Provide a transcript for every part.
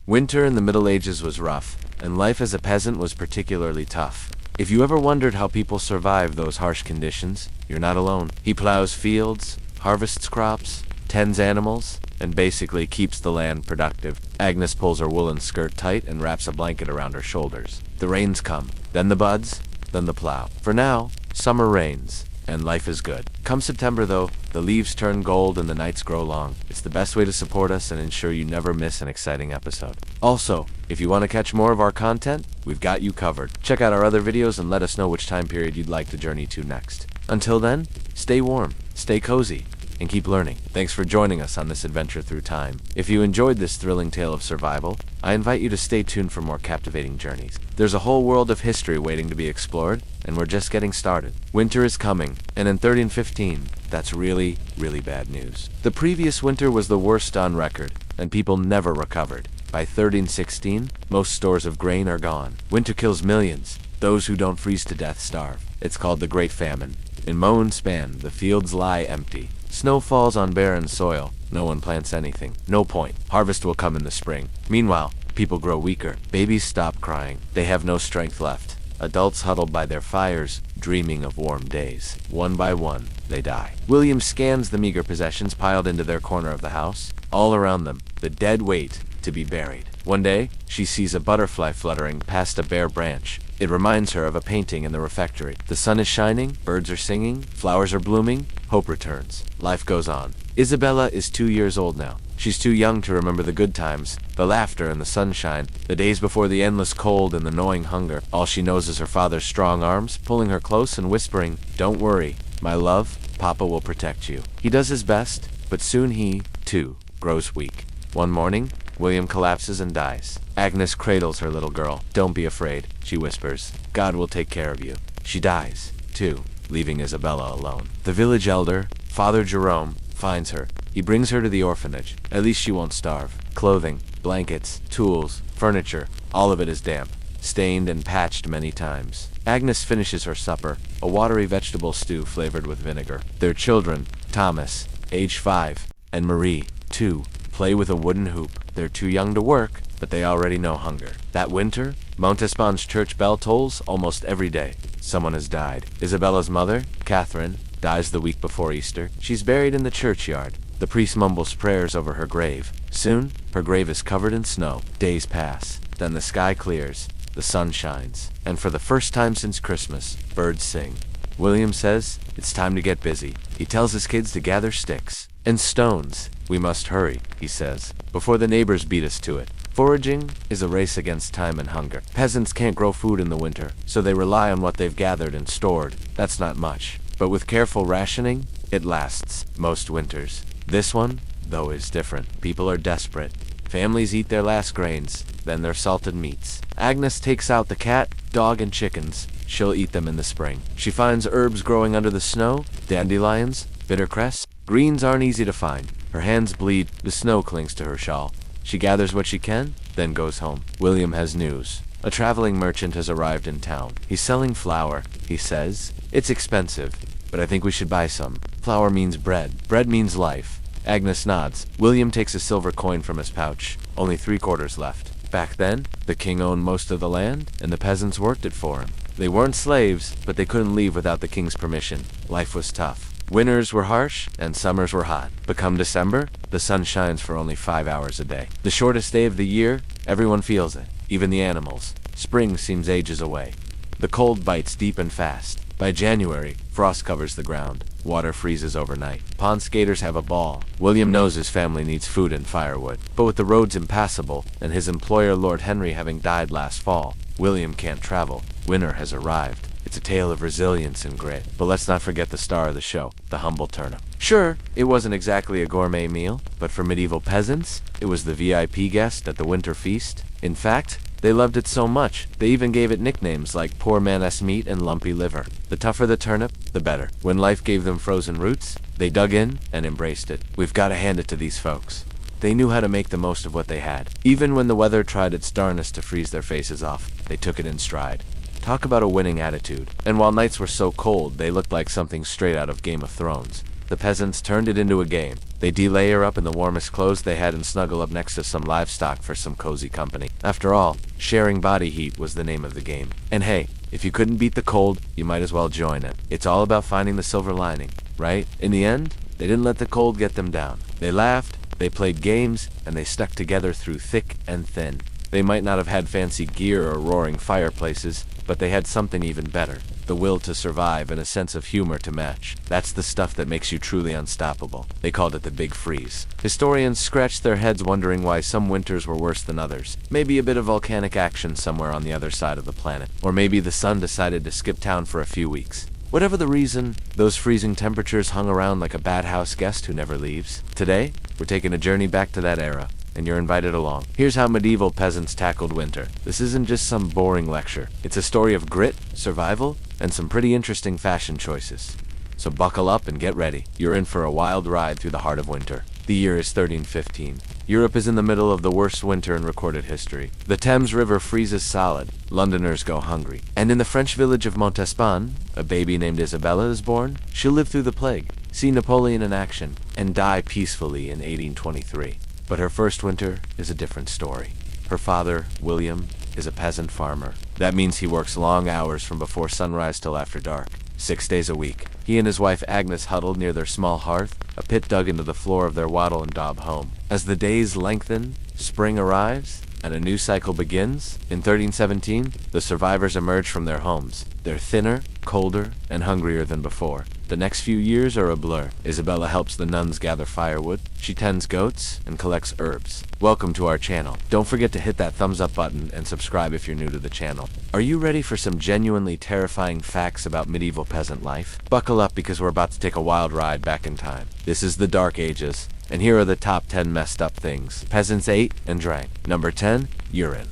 Winter in the Middle Ages was rough, and life as a peasant was particularly tough. If you ever wondered how people survive those harsh conditions, you're not alone. He plows fields, harvests crops, tends animals, and basically keeps the land productive. Agnes pulls her woolen skirt tight and wraps a blanket around her shoulders. The rains come, then the buds, then the plow. For now, summer reigns, and life is good. Come September though, the leaves turn gold and the nights grow long. It's the best way to support us and ensure you never miss an exciting episode. Also, if you want to catch more of our content, we've got you covered. Check out our other videos and let us know which time period you'd like to journey to next. Until then, stay warm, stay cozy, and keep learning. Thanks for joining us on this adventure through time. If you enjoyed this thrilling tale of survival, I invite you to stay tuned for more captivating journeys. There's a whole world of history waiting to be explored, and we're just getting started. Winter is coming, and in 1315, that's really, really bad news. The previous winter was the worst on record, and people never recovered. By 1316, most stores of grain are gone. Winter kills millions. Those who don't freeze to death starve. It's called the Great Famine. In mown span, the fields lie empty. Snow falls on barren soil. No one plants anything. No point. Harvest will come in the spring. Meanwhile, people grow weaker. Babies stop crying. They have no strength left. Adults huddle by their fires, dreaming of warm days. One by one, they die. William scans the meager possessions piled into their corner of the house. All around them, the dead wait to be buried. One day, she sees a butterfly fluttering past a bare branch. It reminds her of a painting in the refectory. The sun is shining, birds are singing, flowers are blooming, hope returns. Life goes on. Isabella is 2 years old now. She's too young to remember the good times, the laughter and the sunshine, the days before the endless cold and the gnawing hunger. All she knows is her father's strong arms, pulling her close and whispering, "Don't worry, my love, Papa will protect you." He does his best, but soon he, too, grows weak. One morning, William collapses and dies. Agnes cradles her little girl. "Don't be afraid," she whispers. "God will take care of you." She dies, too, leaving Isabella alone. The village elder, Father Jerome, finds her. He brings her to the orphanage. At least she won't starve. Clothing, blankets, tools, furniture, all of it is damp, stained and patched many times. Agnes finishes her supper, a watery vegetable stew flavored with vinegar. Their children, Thomas, age 5, and Marie, 2, play with a wooden hoop. They're too young to work, but they already know hunger. That winter, Montespan's church bell tolls almost every day. Someone has died. Isabella's mother, Catherine, dies the week before Easter. She's buried in the churchyard. The priest mumbles prayers over her grave. Soon, her grave is covered in snow. Days pass. Then the sky clears. The sun shines. And for the first time since Christmas, birds sing. William says, it's time to get busy. He tells his kids to gather sticks and stones. We must hurry, he says, before the neighbors beat us to it. Foraging is a race against time and hunger. Peasants can't grow food in the winter, so they rely on what they've gathered and stored. That's not much, but with careful rationing, it lasts most winters. This one, though, is different. People are desperate. Families eat their last grains, then their salted meats. Agnes takes out the cat, dog, and chickens. She'll eat them in the spring. She finds herbs growing under the snow, dandelions, bittercress. Greens aren't easy to find. Her hands bleed, the snow clings to her shawl. She gathers what she can, then goes home. William has news. A traveling merchant has arrived in town. He's selling flour, he says. It's expensive, but I think we should buy some. Flour means bread. Bread means life. Agnes nods. William takes a silver coin from his pouch. Only 3/4 left. Back then, the king owned most of the land, and the peasants worked it for him. They weren't slaves, but they couldn't leave without the king's permission. Life was tough. Winters were harsh, and summers were hot. But come December, the sun shines for only 5 hours a day. The shortest day of the year, everyone feels it, even the animals. Spring seems ages away. The cold bites deep and fast. By January, frost covers the ground. Water freezes overnight. Pond skaters have a ball. William knows his family needs food and firewood. But with the roads impassable, and his employer Lord Henry having died last fall, William can't travel. Winter has arrived. It's a tale of resilience and grit. But let's not forget the star of the show, the humble turnip. Sure, it wasn't exactly a gourmet meal, but for medieval peasants, it was the VIP guest at the winter feast. In fact, they loved it so much, they even gave it nicknames like poor man's meat and lumpy liver. The tougher the turnip, the better. When life gave them frozen roots, they dug in and embraced it. We've got to hand it to these folks. They knew how to make the most of what they had. Even when the weather tried its darnest to freeze their faces off, they took it in stride. Talk about a winning attitude. And while nights were so cold, they looked like something straight out of Game of Thrones. the peasants turned it into a game. They'd layer up in the warmest clothes they had and snuggle up next to some livestock for some cozy company. After all, sharing body heat was the name of the game. And hey, if you couldn't beat the cold, you might as well join it. It's all about finding the silver lining, right? In the end, they didn't let the cold get them down. They laughed, they played games, and they stuck together through thick and thin. They might not have had fancy gear or roaring fireplaces, but they had something even better. The will to survive and a sense of humor to match. That's the stuff that makes you truly unstoppable. They called it the Big Freeze. Historians scratched their heads wondering why some winters were worse than others. Maybe a bit of volcanic action somewhere on the other side of the planet. Or maybe the sun decided to skip town for a few weeks. Whatever the reason, those freezing temperatures hung around like a bad house guest who never leaves. Today, we're taking a journey back to that era, and you're invited along. Here's how medieval peasants tackled winter. This isn't just some boring lecture. It's a story of grit, survival, and some pretty interesting fashion choices. So buckle up and get ready. You're in for a wild ride through the heart of winter. The year is 1315. Europe is in the middle of the worst winter in recorded history. The Thames River freezes solid. Londoners go hungry. And in the French village of Montespan, a baby named Isabella is born. She'll live through the plague, see Napoleon in action, and die peacefully in 1823. But her first winter is a different story. Her father, William, is a peasant farmer. That means he works long hours from before sunrise till after dark, 6 days a week. He and his wife Agnes huddled near their small hearth, a pit dug into the floor of their wattle and daub home. As the days lengthen, spring arrives, and a new cycle begins. In 1317, the survivors emerge from their homes. They're thinner, colder, and hungrier than before. The next few years are a blur. Isabella helps the nuns gather firewood. She tends goats and collects herbs. Welcome to our channel. Don't forget to hit that thumbs up button and subscribe if you're new to the channel. Are you ready for some genuinely terrifying facts about medieval peasant life? Buckle up because we're about to take a wild ride back in time. This is the Dark Ages, and here are the top 10 messed up things peasants ate and drank. Number 10, urine.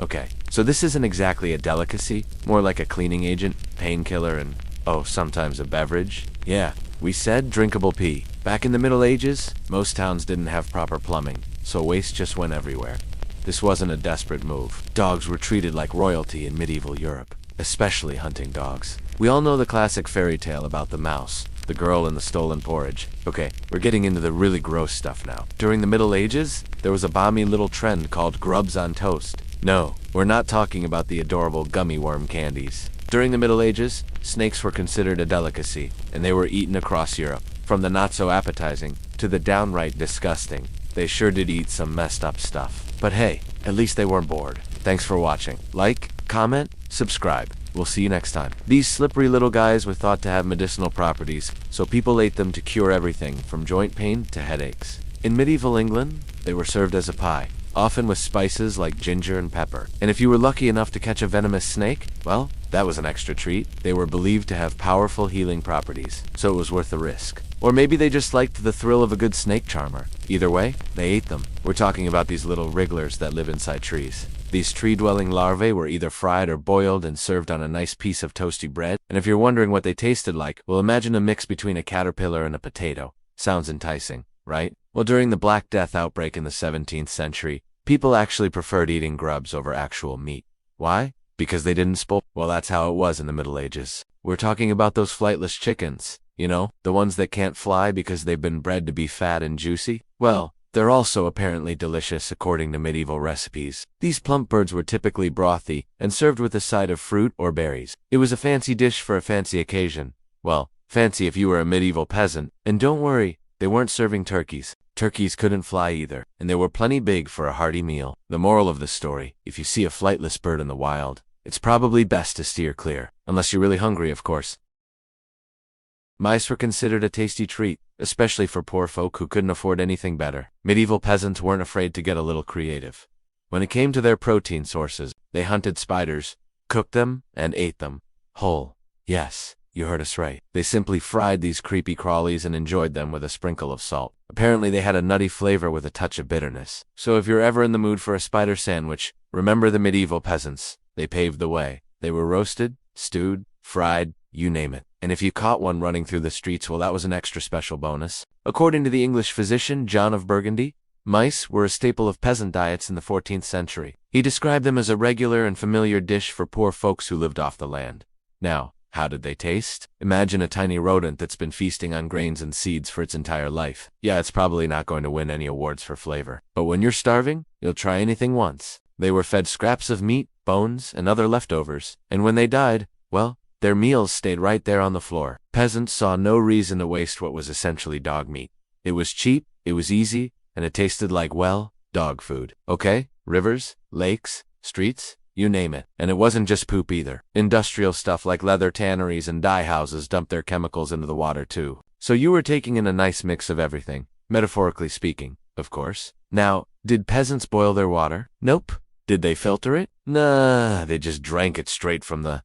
Okay, so this isn't exactly a delicacy, more like a cleaning agent, painkiller, and oh, sometimes a beverage. Yeah, we said drinkable pee. Back in the Middle Ages, most towns didn't have proper plumbing, so waste just went everywhere. This wasn't a desperate move. Dogs were treated like royalty in medieval Europe, especially hunting dogs. We all know the classic fairy tale about the mouse, the girl and the stolen porridge. Okay, we're getting into the really gross stuff now. During the Middle Ages, there was a balmy little trend called grubs on toast. No, we're not talking about the adorable gummy worm candies. During the Middle Ages, snakes were considered a delicacy, and they were eaten across Europe. From the not-so-appetizing to the downright disgusting, they sure did eat some messed up stuff. But hey, at least they weren't bored. Thanks for watching. Like, comment, subscribe. We'll see you next time. These slippery little guys were thought to have medicinal properties, so people ate them to cure everything from joint pain to headaches. In medieval England, they were served as a pie, often with spices like ginger and pepper. And if you were lucky enough to catch a venomous snake, well, that was an extra treat. They were believed to have powerful healing properties, so it was worth the risk. Or maybe they just liked the thrill of a good snake charmer. Either way, they ate them. We're talking about these little wrigglers that live inside trees. These tree-dwelling larvae were either fried or boiled and served on a nice piece of toasty bread. And if you're wondering what they tasted like, well, imagine a mix between a caterpillar and a potato. Sounds enticing, right? Well, during the Black Death outbreak in the 17th century, people actually preferred eating grubs over actual meat. Why? Because they didn't spoil. Well, that's how it was in the Middle Ages. We're talking about those flightless chickens. You know, the ones that can't fly because they've been bred to be fat and juicy? Well, they're also apparently delicious according to medieval recipes. These plump birds were typically brothy and served with a side of fruit or berries. It was a fancy dish for a fancy occasion. Well, fancy if you were a medieval peasant. And don't worry, they weren't serving turkeys. Turkeys couldn't fly either, and they were plenty big for a hearty meal. The moral of the story, if you see a flightless bird in the wild, it's probably best to steer clear. Unless you're really hungry, of course. Mice were considered a tasty treat, especially for poor folk who couldn't afford anything better. Medieval peasants weren't afraid to get a little creative. When it came to their protein sources, they hunted spiders, cooked them, and ate them whole. Yes, you heard us right. They simply fried these creepy crawlies and enjoyed them with a sprinkle of salt. Apparently they had a nutty flavor with a touch of bitterness. So if you're ever in the mood for a spider sandwich, remember the medieval peasants. They paved the way. They were roasted, stewed, fried, you name it. And if you caught one running through the streets, well, that was an extra special bonus. According to the English physician John of Burgundy, mice were a staple of peasant diets in the 14th century. He described them as a regular and familiar dish for poor folks who lived off the land. Now, How did they taste? Imagine a tiny rodent that's been feasting on grains and seeds for its entire life. Yeah, it's probably not going to win any awards for flavor. But when you're starving, you'll try anything once. They were fed scraps of meat, bones, and other leftovers. And when they died, well, their meals stayed right there on the floor. Peasants saw no reason to waste what was essentially dog meat. It was cheap, it was easy, and it tasted like, well, dog food. Okay? Rivers, lakes, streets, you name it. And it wasn't just poop either. Industrial stuff like leather tanneries and dye houses dumped their chemicals into the water too. So you were taking in a nice mix of everything, metaphorically speaking, of course. Now, did peasants boil their water? Nope. Did they filter it? Nah, they just drank it straight from the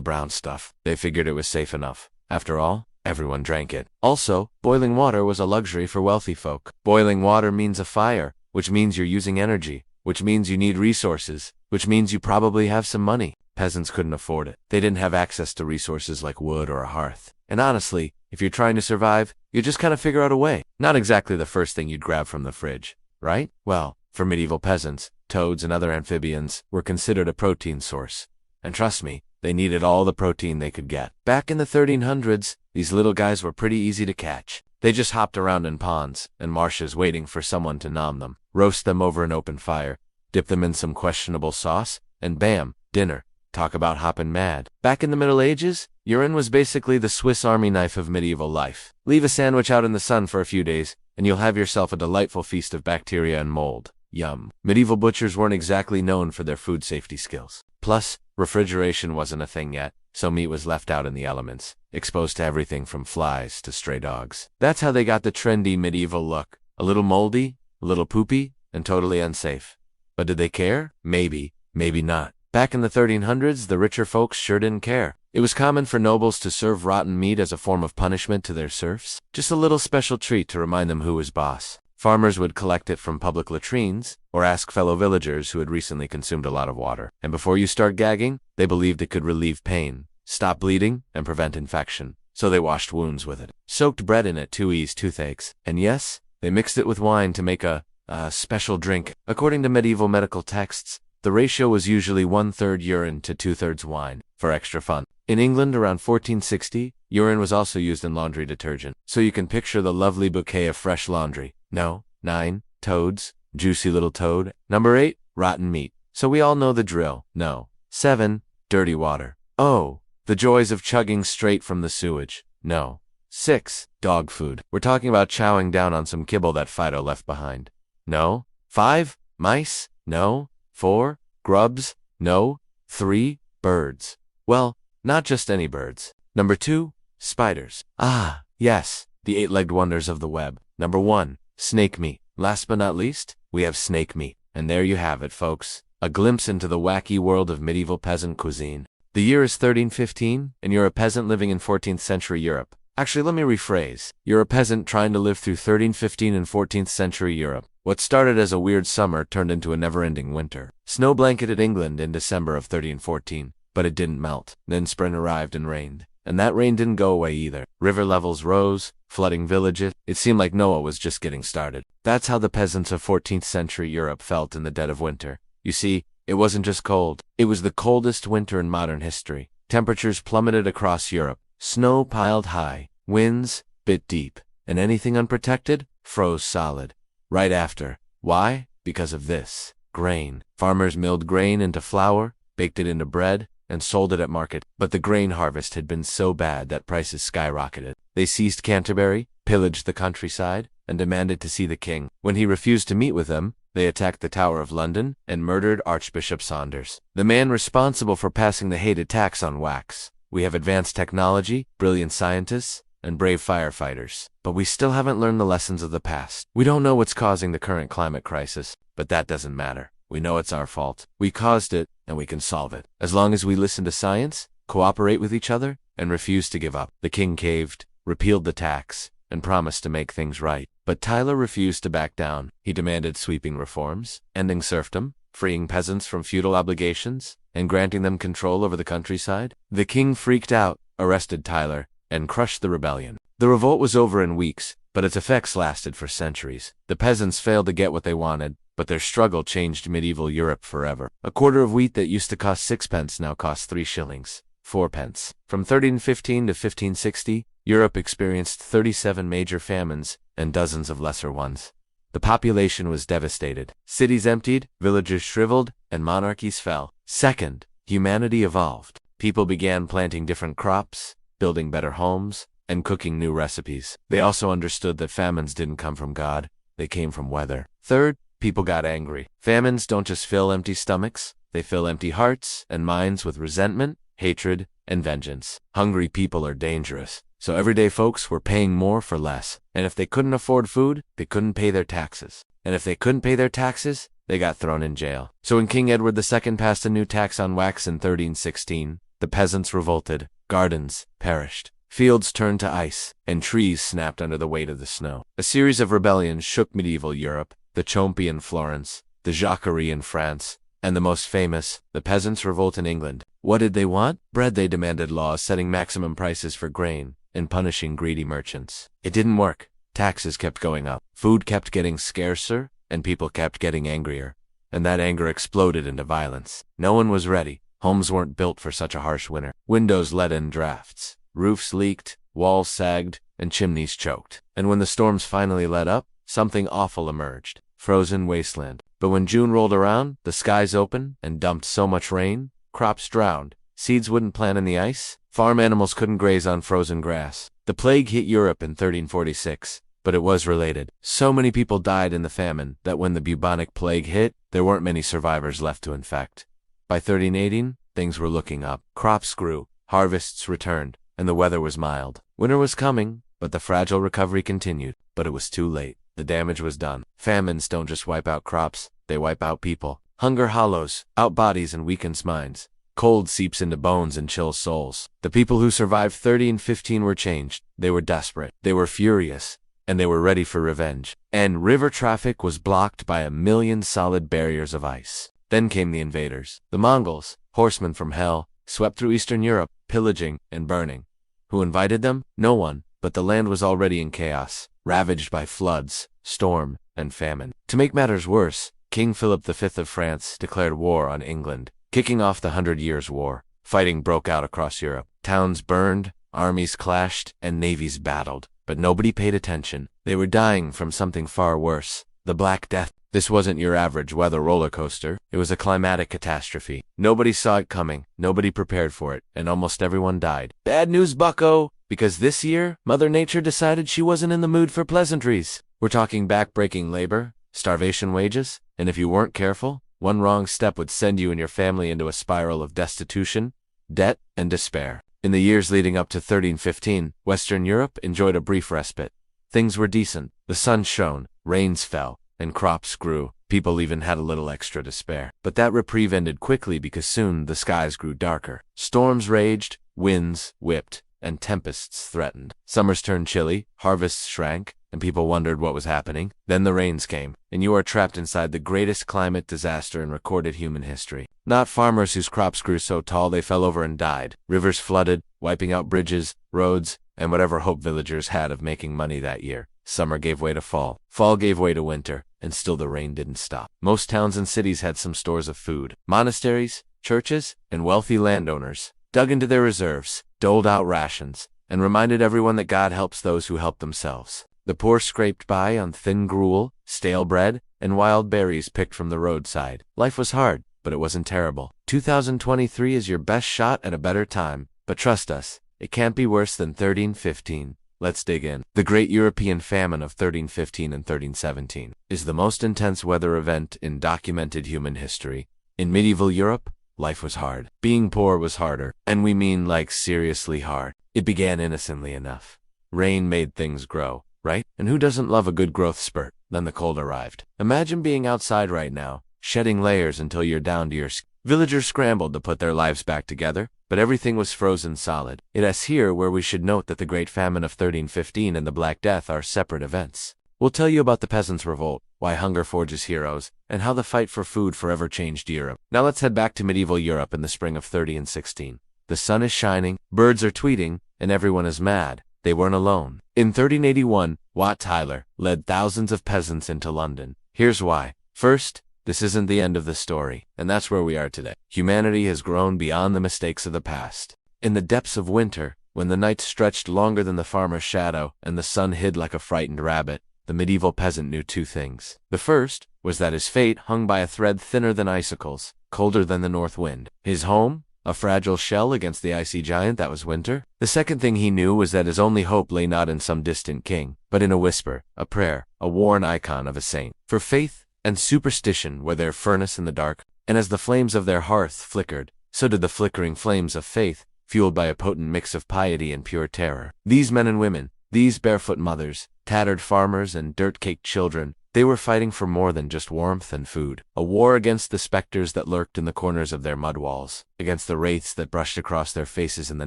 brown stuff. They figured it was safe enough. After all, everyone drank it. Also, boiling water was a luxury for wealthy folk. Boiling water means a fire, which means you're using energy, which means you need resources, which means you probably have some money. Peasants couldn't afford it. They didn't have access to resources like wood or a hearth. And honestly, if you're trying to survive, you just kind of figure out a way. Not exactly the first thing you'd grab from the fridge, right? Well, for medieval peasants, toads and other amphibians were considered a protein source. And trust me, they needed all the protein they could get. Back in the 1300s, these little guys were pretty easy to catch. They just hopped around in ponds and marshes waiting for someone to nom them, roast them over an open fire, dip them in some questionable sauce, and bam, dinner. Talk about hopping mad. Back in the Middle Ages, urine was basically the Swiss Army knife of medieval life. Leave a sandwich out in the sun for a few days, and you'll have yourself a delightful feast of bacteria and mold. Yum. Medieval butchers weren't exactly known for their food safety skills. Plus, refrigeration wasn't a thing yet, so meat was left out in the elements, exposed to everything from flies to stray dogs. That's how they got the trendy medieval look. A little moldy, a little poopy, and totally unsafe. But did they care? Maybe, maybe not. Back in the 1300s, the richer folks sure didn't care. It was common for nobles to serve rotten meat as a form of punishment to their serfs. Just a little special treat to remind them who was boss. Farmers would collect it from public latrines, or ask fellow villagers who had recently consumed a lot of water. And before you start gagging, they believed it could relieve pain, stop bleeding, and prevent infection. So they washed wounds with it, soaked bread in it to ease toothaches. And yes, they mixed it with wine to make a special drink. According to medieval medical texts, the ratio was usually 1/3 urine to 2/3 wine, for extra fun. In England around 1460, urine was also used in laundry detergent. So you can picture the lovely bouquet of fresh laundry. No. 9. Toads. Juicy little toad. Number 8. Rotten meat. So we all know the drill. No. 7. Dirty water. Oh. The joys of chugging straight from the sewage. No. 6. Dog food. We're talking about chowing down on some kibble that Fido left behind. No. 5. Mice. No. 4. Grubs. No. 3. Birds. Well, not just any birds. Number 2. Spiders. Ah, yes. The 8-legged wonders of the web. Number 1. Snake meat. Last but not least, we have snake meat. And there you have it, folks. A glimpse into the wacky world of medieval peasant cuisine. The year is 1315, and you're a peasant living in 14th century Europe. Actually, let me rephrase. You're a peasant trying to live through 1315 and 14th century Europe. What started as a weird summer turned into a never-ending winter. Snow blanketed England in December of 1314, but it didn't melt. Then spring arrived and rained. And that rain didn't go away either. River levels rose, flooding villages. It seemed like Noah was just getting started. That's how the peasants of 14th century Europe felt in the dead of winter. You see, it wasn't just cold. It was the coldest winter in modern history. Temperatures plummeted across Europe. Snow piled high. Winds bit deep. And anything unprotected froze solid. Right after. Why? Because of this. Grain. Farmers milled grain into flour, baked it into bread, and sold it at market. But the grain harvest had been so bad that prices skyrocketed. They seized Canterbury, pillaged the countryside, and demanded to see the king. When he refused to meet with them, they attacked the Tower of London and murdered Archbishop Saunders, the man responsible for passing the hated tax on wax. We have advanced technology, brilliant scientists, and brave firefighters. But we still haven't learned the lessons of the past. We don't know what's causing the current climate crisis, but that doesn't matter. We know it's our fault. We caused it, and we can solve it. As long as we listen to science, cooperate with each other, and refuse to give up. The king caved, repealed the tax, and promised to make things right. But Tyler refused to back down. He demanded sweeping reforms, ending serfdom, freeing peasants from feudal obligations, and granting them control over the countryside. The king freaked out, arrested Tyler, and crushed the rebellion. The revolt was over in weeks, but its effects lasted for centuries. The peasants failed to get what they wanted, but their struggle changed medieval Europe forever. A quarter of wheat that used to cost 6 pence now costs 3 shillings. fourpence. From 1315 to 1560, Europe experienced 37 major famines and dozens of lesser ones. The population was devastated. Cities emptied, villages shriveled, and monarchies fell. Second, humanity evolved. People began planting different crops, building better homes, and cooking new recipes. They also understood that famines didn't come from God, they came from weather. Third, people got angry. Famines don't just fill empty stomachs, they fill empty hearts and minds with resentment, hatred, and vengeance. Hungry people are dangerous, so everyday folks were paying more for less. And if they couldn't afford food, they couldn't pay their taxes. And if they couldn't pay their taxes, they got thrown in jail. So when King Edward II passed a new tax on wax in 1316, the peasants revolted, gardens perished, fields turned to ice, and trees snapped under the weight of the snow. A series of rebellions shook medieval Europe, the Chompi in Florence, the Jacquerie in France, and the most famous, the Peasants' Revolt in England. What did they want? Bread. They demanded laws setting maximum prices for grain and punishing greedy merchants. It didn't work. Taxes kept going up, food kept getting scarcer, and people kept getting angrier. And that anger exploded into violence. No one was ready. Homes weren't built for such a harsh winter. Windows let in drafts. Roofs leaked, walls sagged, and chimneys choked. And when the storms finally let up, something awful emerged. Frozen wasteland. But when June rolled around, the skies opened and dumped so much rain, crops drowned, seeds wouldn't plant in the ice, farm animals couldn't graze on frozen grass. The plague hit Europe in 1346, but it was related. So many people died in the famine that when the bubonic plague hit, there weren't many survivors left to infect. By 1318, things were looking up. Crops grew, harvests returned, and the weather was mild. Winter was coming, but the fragile recovery continued. But it was too late. The damage was done. Famines don't just wipe out crops, they wipe out people. Hunger hollows out bodies and weakens minds. Cold seeps into bones and chills souls. The people who survived 1315 were changed. They were desperate. They were furious. And they were ready for revenge. And river traffic was blocked by 1,000,000 solid barriers of ice. Then came the invaders. The Mongols, horsemen from hell, swept through Eastern Europe, pillaging and burning. Who invited them? No one, but the land was already in chaos, ravaged by floods, storm, and famine. To make matters worse, King Philip V of France declared war on England, kicking off the 100 Years' War. Fighting broke out across Europe. Towns burned, armies clashed, and navies battled. But nobody paid attention. They were dying from something far worse, the Black Death. This wasn't your average weather roller coaster. It was a climatic catastrophe. Nobody saw it coming, nobody prepared for it, and almost everyone died. Bad news, bucko! Because this year, Mother Nature decided she wasn't in the mood for pleasantries. We're talking back-breaking labor, starvation wages, and if you weren't careful, one wrong step would send you and your family into a spiral of destitution, debt, and despair. In the years leading up to 1315, Western Europe enjoyed a brief respite. Things were decent. The sun shone, rains fell, and crops grew. People even had a little extra to spare. But that reprieve ended quickly because soon the skies grew darker. Storms raged, winds whipped, and tempests threatened. Summers turned chilly, harvests shrank, and people wondered what was happening. Then the rains came, and you are trapped inside the greatest climate disaster in recorded human history. Not farmers whose crops grew so tall they fell over and died. Rivers flooded, wiping out bridges, roads, and whatever hope villagers had of making money that year. Summer gave way to fall. Fall gave way to winter, and still the rain didn't stop. Most towns and cities had some stores of food. Monasteries, churches, and wealthy landowners dug into their reserves, doled out rations, and reminded everyone that God helps those who help themselves. The poor scraped by on thin gruel, stale bread, and wild berries picked from the roadside. Life was hard, but it wasn't terrible. 2023 is your best shot at a better time, but trust us, it can't be worse than 1315. Let's dig in. The Great European Famine of 1315 and 1317 is the most intense weather event in documented human history. In medieval Europe, life was hard. Being poor was harder, and we mean like seriously hard. It began innocently enough. Rain made things grow, right? And who doesn't love a good growth spurt? Then the cold arrived. Imagine being outside right now, shedding layers until you're down to your skin. Villagers scrambled to put their lives back together, but everything was frozen solid. It is here where we should note that the Great Famine of 1315 and the Black Death are separate events. We'll tell you about the Peasants' Revolt, why hunger forges heroes, and how the fight for food forever changed Europe. Now let's head back to medieval Europe in the spring of 1316. The sun is shining, birds are tweeting, and everyone is mad. They weren't alone. In 1381, Wat Tyler led thousands of peasants into London. Here's why. First, this isn't the end of the story, and that's where we are today. Humanity has grown beyond the mistakes of the past. In the depths of winter, when the night stretched longer than the farmer's shadow and the sun hid like a frightened rabbit, the medieval peasant knew two things. The first was that his fate hung by a thread thinner than icicles, colder than the north wind. His home, a fragile shell against the icy giant that was winter. The second thing he knew was that his only hope lay not in some distant king, but in a whisper, a prayer, a worn icon of a saint. For faith and superstition were their furnace in the dark, and as the flames of their hearth flickered, so did the flickering flames of faith, fueled by a potent mix of piety and pure terror. These men and women, these barefoot mothers, tattered farmers and dirt-caked children, they were fighting for more than just warmth and food. A war against the specters that lurked in the corners of their mud walls, against the wraiths that brushed across their faces in the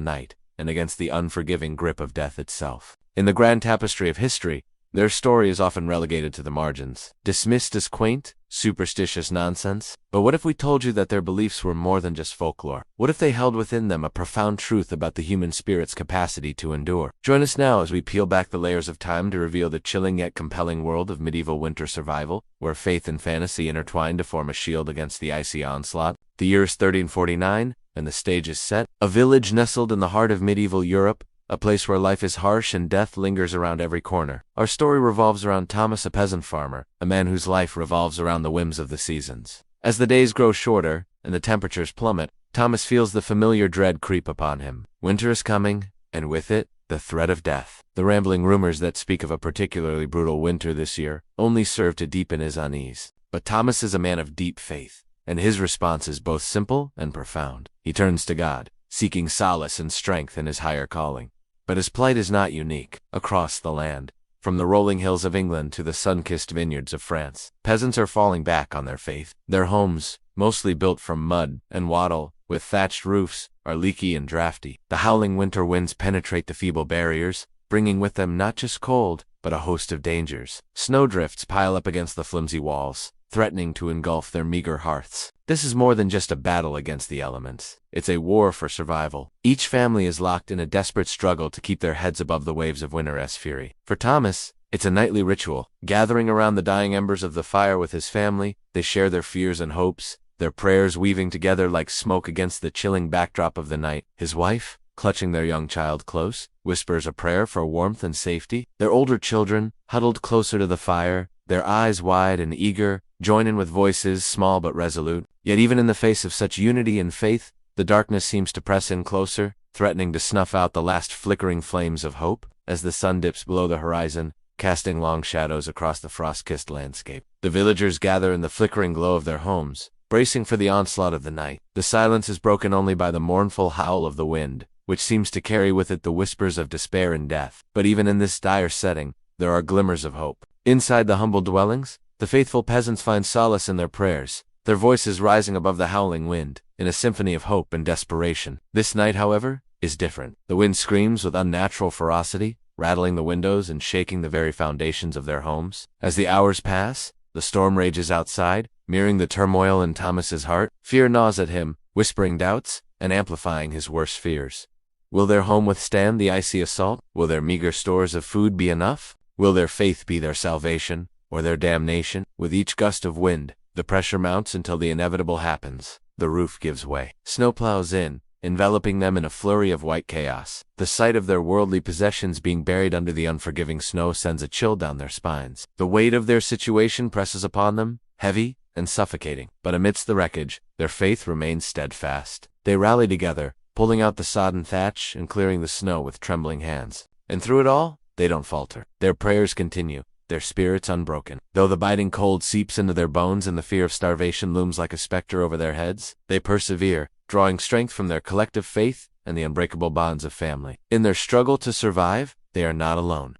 night, and against the unforgiving grip of death itself. In the grand tapestry of history, their story is often relegated to the margins, dismissed as quaint, superstitious nonsense. But what if we told you that their beliefs were more than just folklore? What if they held within them a profound truth about the human spirit's capacity to endure? Join us now as we peel back the layers of time to reveal the chilling yet compelling world of medieval winter survival, where faith and fantasy intertwine to form a shield against the icy onslaught. The year is 1349, and the stage is set. A village nestled in the heart of medieval Europe, a place where life is harsh and death lingers around every corner. Our story revolves around Thomas, a peasant farmer, a man whose life revolves around the whims of the seasons. As the days grow shorter and the temperatures plummet, Thomas feels the familiar dread creep upon him. Winter is coming, and with it, the threat of death. The rambling rumors that speak of a particularly brutal winter this year only serve to deepen his unease. But Thomas is a man of deep faith, and his response is both simple and profound. He turns to God, seeking solace and strength in his higher calling. But his plight is not unique. Across the land, from the rolling hills of England to the sun-kissed vineyards of France, peasants are falling back on their faith. Their homes, mostly built from mud and wattle, with thatched roofs, are leaky and drafty. The howling winter winds penetrate the feeble barriers, bringing with them not just cold, but a host of dangers. Snowdrifts pile up against the flimsy walls, threatening to engulf their meager hearths. This is more than just a battle against the elements. It's a war for survival. Each family is locked in a desperate struggle to keep their heads above the waves of winter's fury. For Thomas, it's a nightly ritual. Gathering around the dying embers of the fire with his family, they share their fears and hopes, their prayers weaving together like smoke against the chilling backdrop of the night. His wife, clutching their young child close, whispers a prayer for warmth and safety. Their older children, huddled closer to the fire, their eyes wide and eager, join in with voices small but resolute. Yet even in the face of such unity and faith, the darkness seems to press in closer, threatening to snuff out the last flickering flames of hope, as the sun dips below the horizon, casting long shadows across the frost-kissed landscape. The villagers gather in the flickering glow of their homes, bracing for the onslaught of the night. The silence is broken only by the mournful howl of the wind, which seems to carry with it the whispers of despair and death. But even in this dire setting, there are glimmers of hope. Inside the humble dwellings, the faithful peasants find solace in their prayers, their voices rising above the howling wind, in a symphony of hope and desperation. This night, however, is different. The wind screams with unnatural ferocity, rattling the windows and shaking the very foundations of their homes. As the hours pass, the storm rages outside, mirroring the turmoil in Thomas's heart. Fear gnaws at him, whispering doubts and amplifying his worst fears. Will their home withstand the icy assault? Will their meager stores of food be enough? Will their faith be their salvation, or their damnation? With each gust of wind, the pressure mounts until the inevitable happens. The roof gives way. Snow plows in, enveloping them in a flurry of white chaos. The sight of their worldly possessions being buried under the unforgiving snow sends a chill down their spines. The weight of their situation presses upon them, heavy and suffocating. But amidst the wreckage, their faith remains steadfast. They rally together, pulling out the sodden thatch and clearing the snow with trembling hands. And through it all, they don't falter. Their prayers continue, their spirits unbroken. Though the biting cold seeps into their bones and the fear of starvation looms like a specter over their heads, they persevere, drawing strength from their collective faith and the unbreakable bonds of family. In their struggle to survive, they are not alone.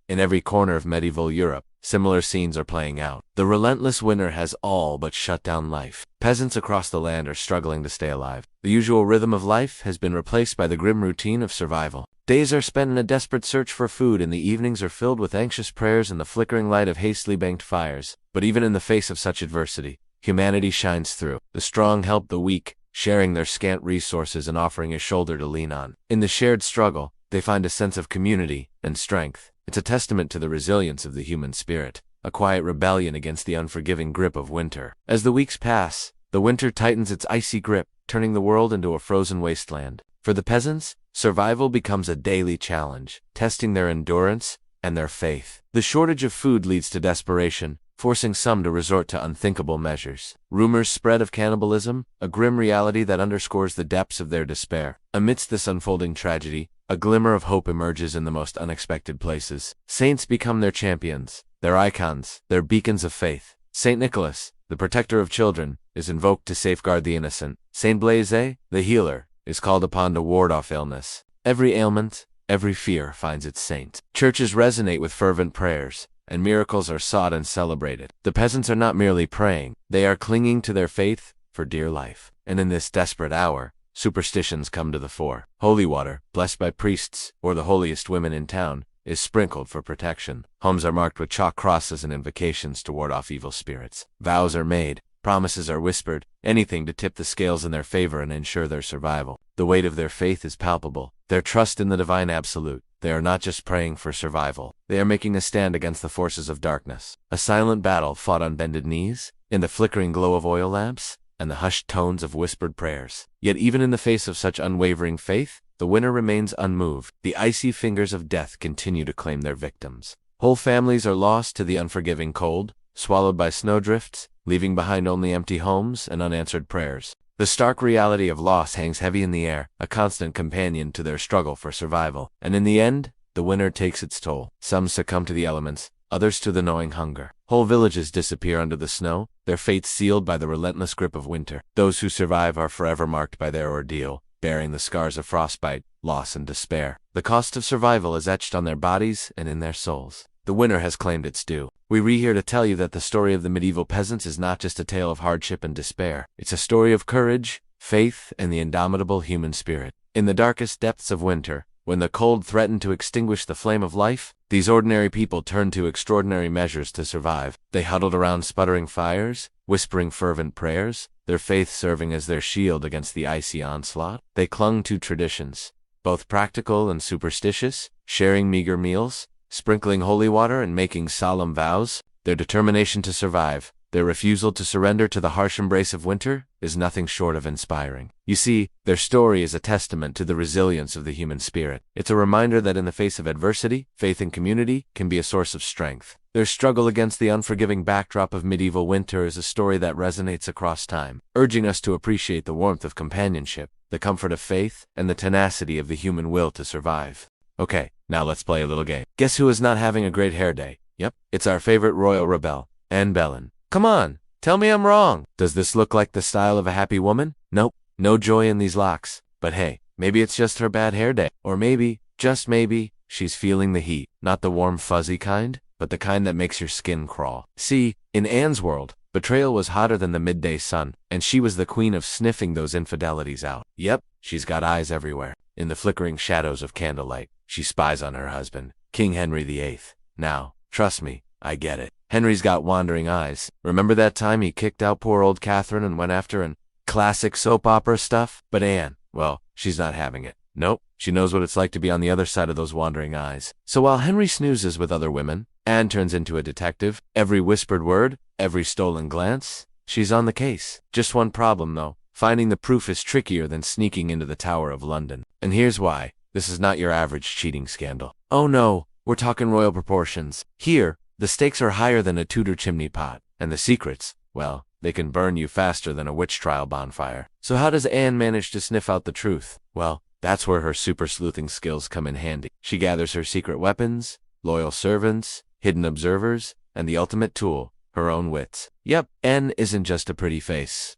In every corner of medieval Europe, similar scenes are playing out. The relentless winter has all but shut down life. Peasants across the land are struggling to stay alive. The usual rhythm of life has been replaced by the grim routine of survival. Days are spent in a desperate search for food, and the evenings are filled with anxious prayers and the flickering light of hastily banked fires. But even in the face of such adversity, humanity shines through. The strong help the weak, sharing their scant resources and offering a shoulder to lean on. In the shared struggle, they find a sense of community and strength. It's a testament to the resilience of the human spirit, a quiet rebellion against the unforgiving grip of winter. As the weeks pass, the winter tightens its icy grip, turning the world into a frozen wasteland. For the peasants, survival becomes a daily challenge, testing their endurance and their faith. The shortage of food leads to desperation, forcing some to resort to unthinkable measures. Rumors spread of cannibalism, a grim reality that underscores the depths of their despair. Amidst this unfolding tragedy, a glimmer of hope emerges in the most unexpected places. Saints become their champions, their icons, their beacons of faith. Saint Nicholas, the protector of children, is invoked to safeguard the innocent. Saint Blaise, the healer, is called upon to ward off illness. Every ailment, every fear finds its saint. Churches resonate with fervent prayers, and miracles are sought and celebrated. The peasants are not merely praying, they are clinging to their faith for dear life. And in this desperate hour, superstitions come to the fore. Holy water, blessed by priests or the holiest women in town, is sprinkled for protection. Homes are marked with chalk crosses and invocations to ward off evil spirits. Vows are made, promises are whispered, anything to tip the scales in their favor and ensure their survival. The weight of their faith is palpable, their trust in the divine absolute. They are not just praying for survival, they are making a stand against the forces of darkness. A silent battle fought on bended knees, in the flickering glow of oil lamps, and the hushed tones of whispered prayers. Yet even in the face of such unwavering faith, the winter remains unmoved. The icy fingers of death continue to claim their victims. Whole families are lost to the unforgiving cold, swallowed by snowdrifts, leaving behind only empty homes and unanswered prayers. The stark reality of loss hangs heavy in the air, a constant companion to their struggle for survival. And in the end, the winter takes its toll. Some succumb to the elements, others to the gnawing hunger. Whole villages disappear under the snow, their fates sealed by the relentless grip of winter. Those who survive are forever marked by their ordeal, bearing the scars of frostbite, loss, and despair. The cost of survival is etched on their bodies and in their souls. The winter has claimed its due. We're here to tell you that the story of the medieval peasants is not just a tale of hardship and despair. It's a story of courage, faith, and the indomitable human spirit. In the darkest depths of winter, when the cold threatened to extinguish the flame of life, these ordinary people turned to extraordinary measures to survive. They huddled around sputtering fires, whispering fervent prayers, their faith serving as their shield against the icy onslaught. They clung to traditions, both practical and superstitious, sharing meager meals, sprinkling holy water, and making solemn vows. Their determination to survive, their refusal to surrender to the harsh embrace of winter, is nothing short of inspiring. You see, their story is a testament to the resilience of the human spirit. It's a reminder that in the face of adversity, faith in community can be a source of strength. Their struggle against the unforgiving backdrop of medieval winter is a story that resonates across time, urging us to appreciate the warmth of companionship, the comfort of faith, and the tenacity of the human will to survive. Okay, now let's play a little game. Guess who is not having a great hair day? Yep, it's our favorite royal rebel, Anne Boleyn. Come on, tell me I'm wrong. Does this look like the style of a happy woman? Nope, no joy in these locks. But hey, maybe it's just her bad hair day. Or maybe, just maybe, she's feeling the heat. Not the warm fuzzy kind, but the kind that makes your skin crawl. See, in Anne's world, betrayal was hotter than the midday sun, and she was the queen of sniffing those infidelities out. Yep, she's got eyes everywhere. In the flickering shadows of candlelight, she spies on her husband, King Henry VIII. Now, trust me, I get it. Henry's got wandering eyes. Remember that time he kicked out poor old Catherine and went after an classic soap opera stuff? But Anne, well, she's not having it. Nope, she knows what it's like to be on the other side of those wandering eyes. So while Henry snoozes with other women, Anne turns into a detective. Every whispered word, every stolen glance, she's on the case. Just one problem though. Finding the proof is trickier than sneaking into the Tower of London. And here's why. This is not your average cheating scandal. Oh no, we're talking royal proportions. Here, the stakes are higher than a Tudor chimney pot. And the secrets, well, they can burn you faster than a witch trial bonfire. So how does Anne manage to sniff out the truth? Well, that's where her super sleuthing skills come in handy. She gathers her secret weapons, loyal servants, hidden observers, and the ultimate tool, her own wits. Yep, Anne isn't just a pretty face.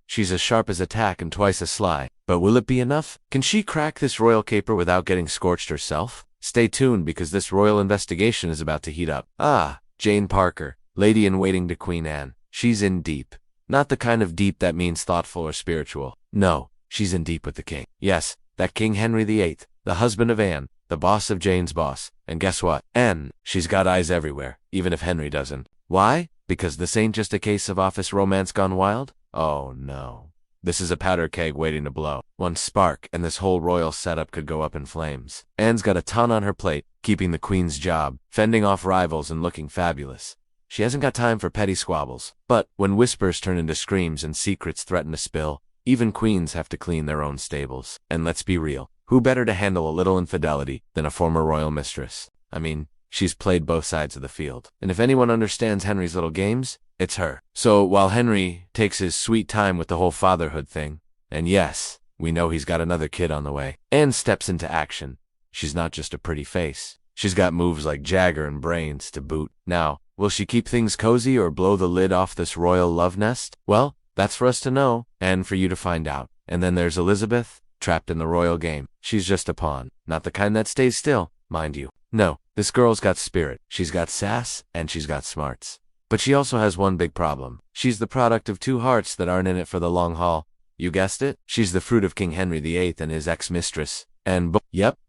She's as sharp as a tack and twice as sly. But will it be enough? Can she crack this royal caper without getting scorched herself? Stay tuned because this royal investigation is about to heat up. Ah, Jane Parker, lady-in-waiting to Queen Anne. She's in deep. Not the kind of deep that means thoughtful or spiritual. No, she's in deep with the king. Yes, that King Henry VIII, the husband of Anne, the boss of Jane's boss. And guess what? Anne, she's got eyes everywhere, even if Henry doesn't. Why? Because this ain't just a case of office romance gone wild? Oh no. This is a powder keg waiting to blow. One spark, and this whole royal setup could go up in flames. Anne's got a ton on her plate, keeping the queen's job, fending off rivals and looking fabulous. She hasn't got time for petty squabbles. But when whispers turn into screams and secrets threaten to spill, Even queens have to clean their own stables. And let's be real, who better to handle a little infidelity than a former royal mistress? I mean, she's played both sides of the field. And if anyone understands Henry's little games, it's her. So while Henry takes his sweet time with the whole fatherhood thing, and yes, we know he's got another kid on the way, Anne steps into action. She's not just a pretty face. She's got moves like Jagger and brains to boot. Now, will she keep things cozy or blow the lid off this royal love nest? Well, that's for us to know, and for you to find out. And then there's Elizabeth, trapped in the royal game. She's just a pawn. Not the kind that stays still, mind you. No, this girl's got spirit. She's got sass, and she's got smarts. But she also has one big problem. She's the product of two hearts that aren't in it for the long haul. You guessed it? She's the fruit of King Henry VIII and his ex-mistress. And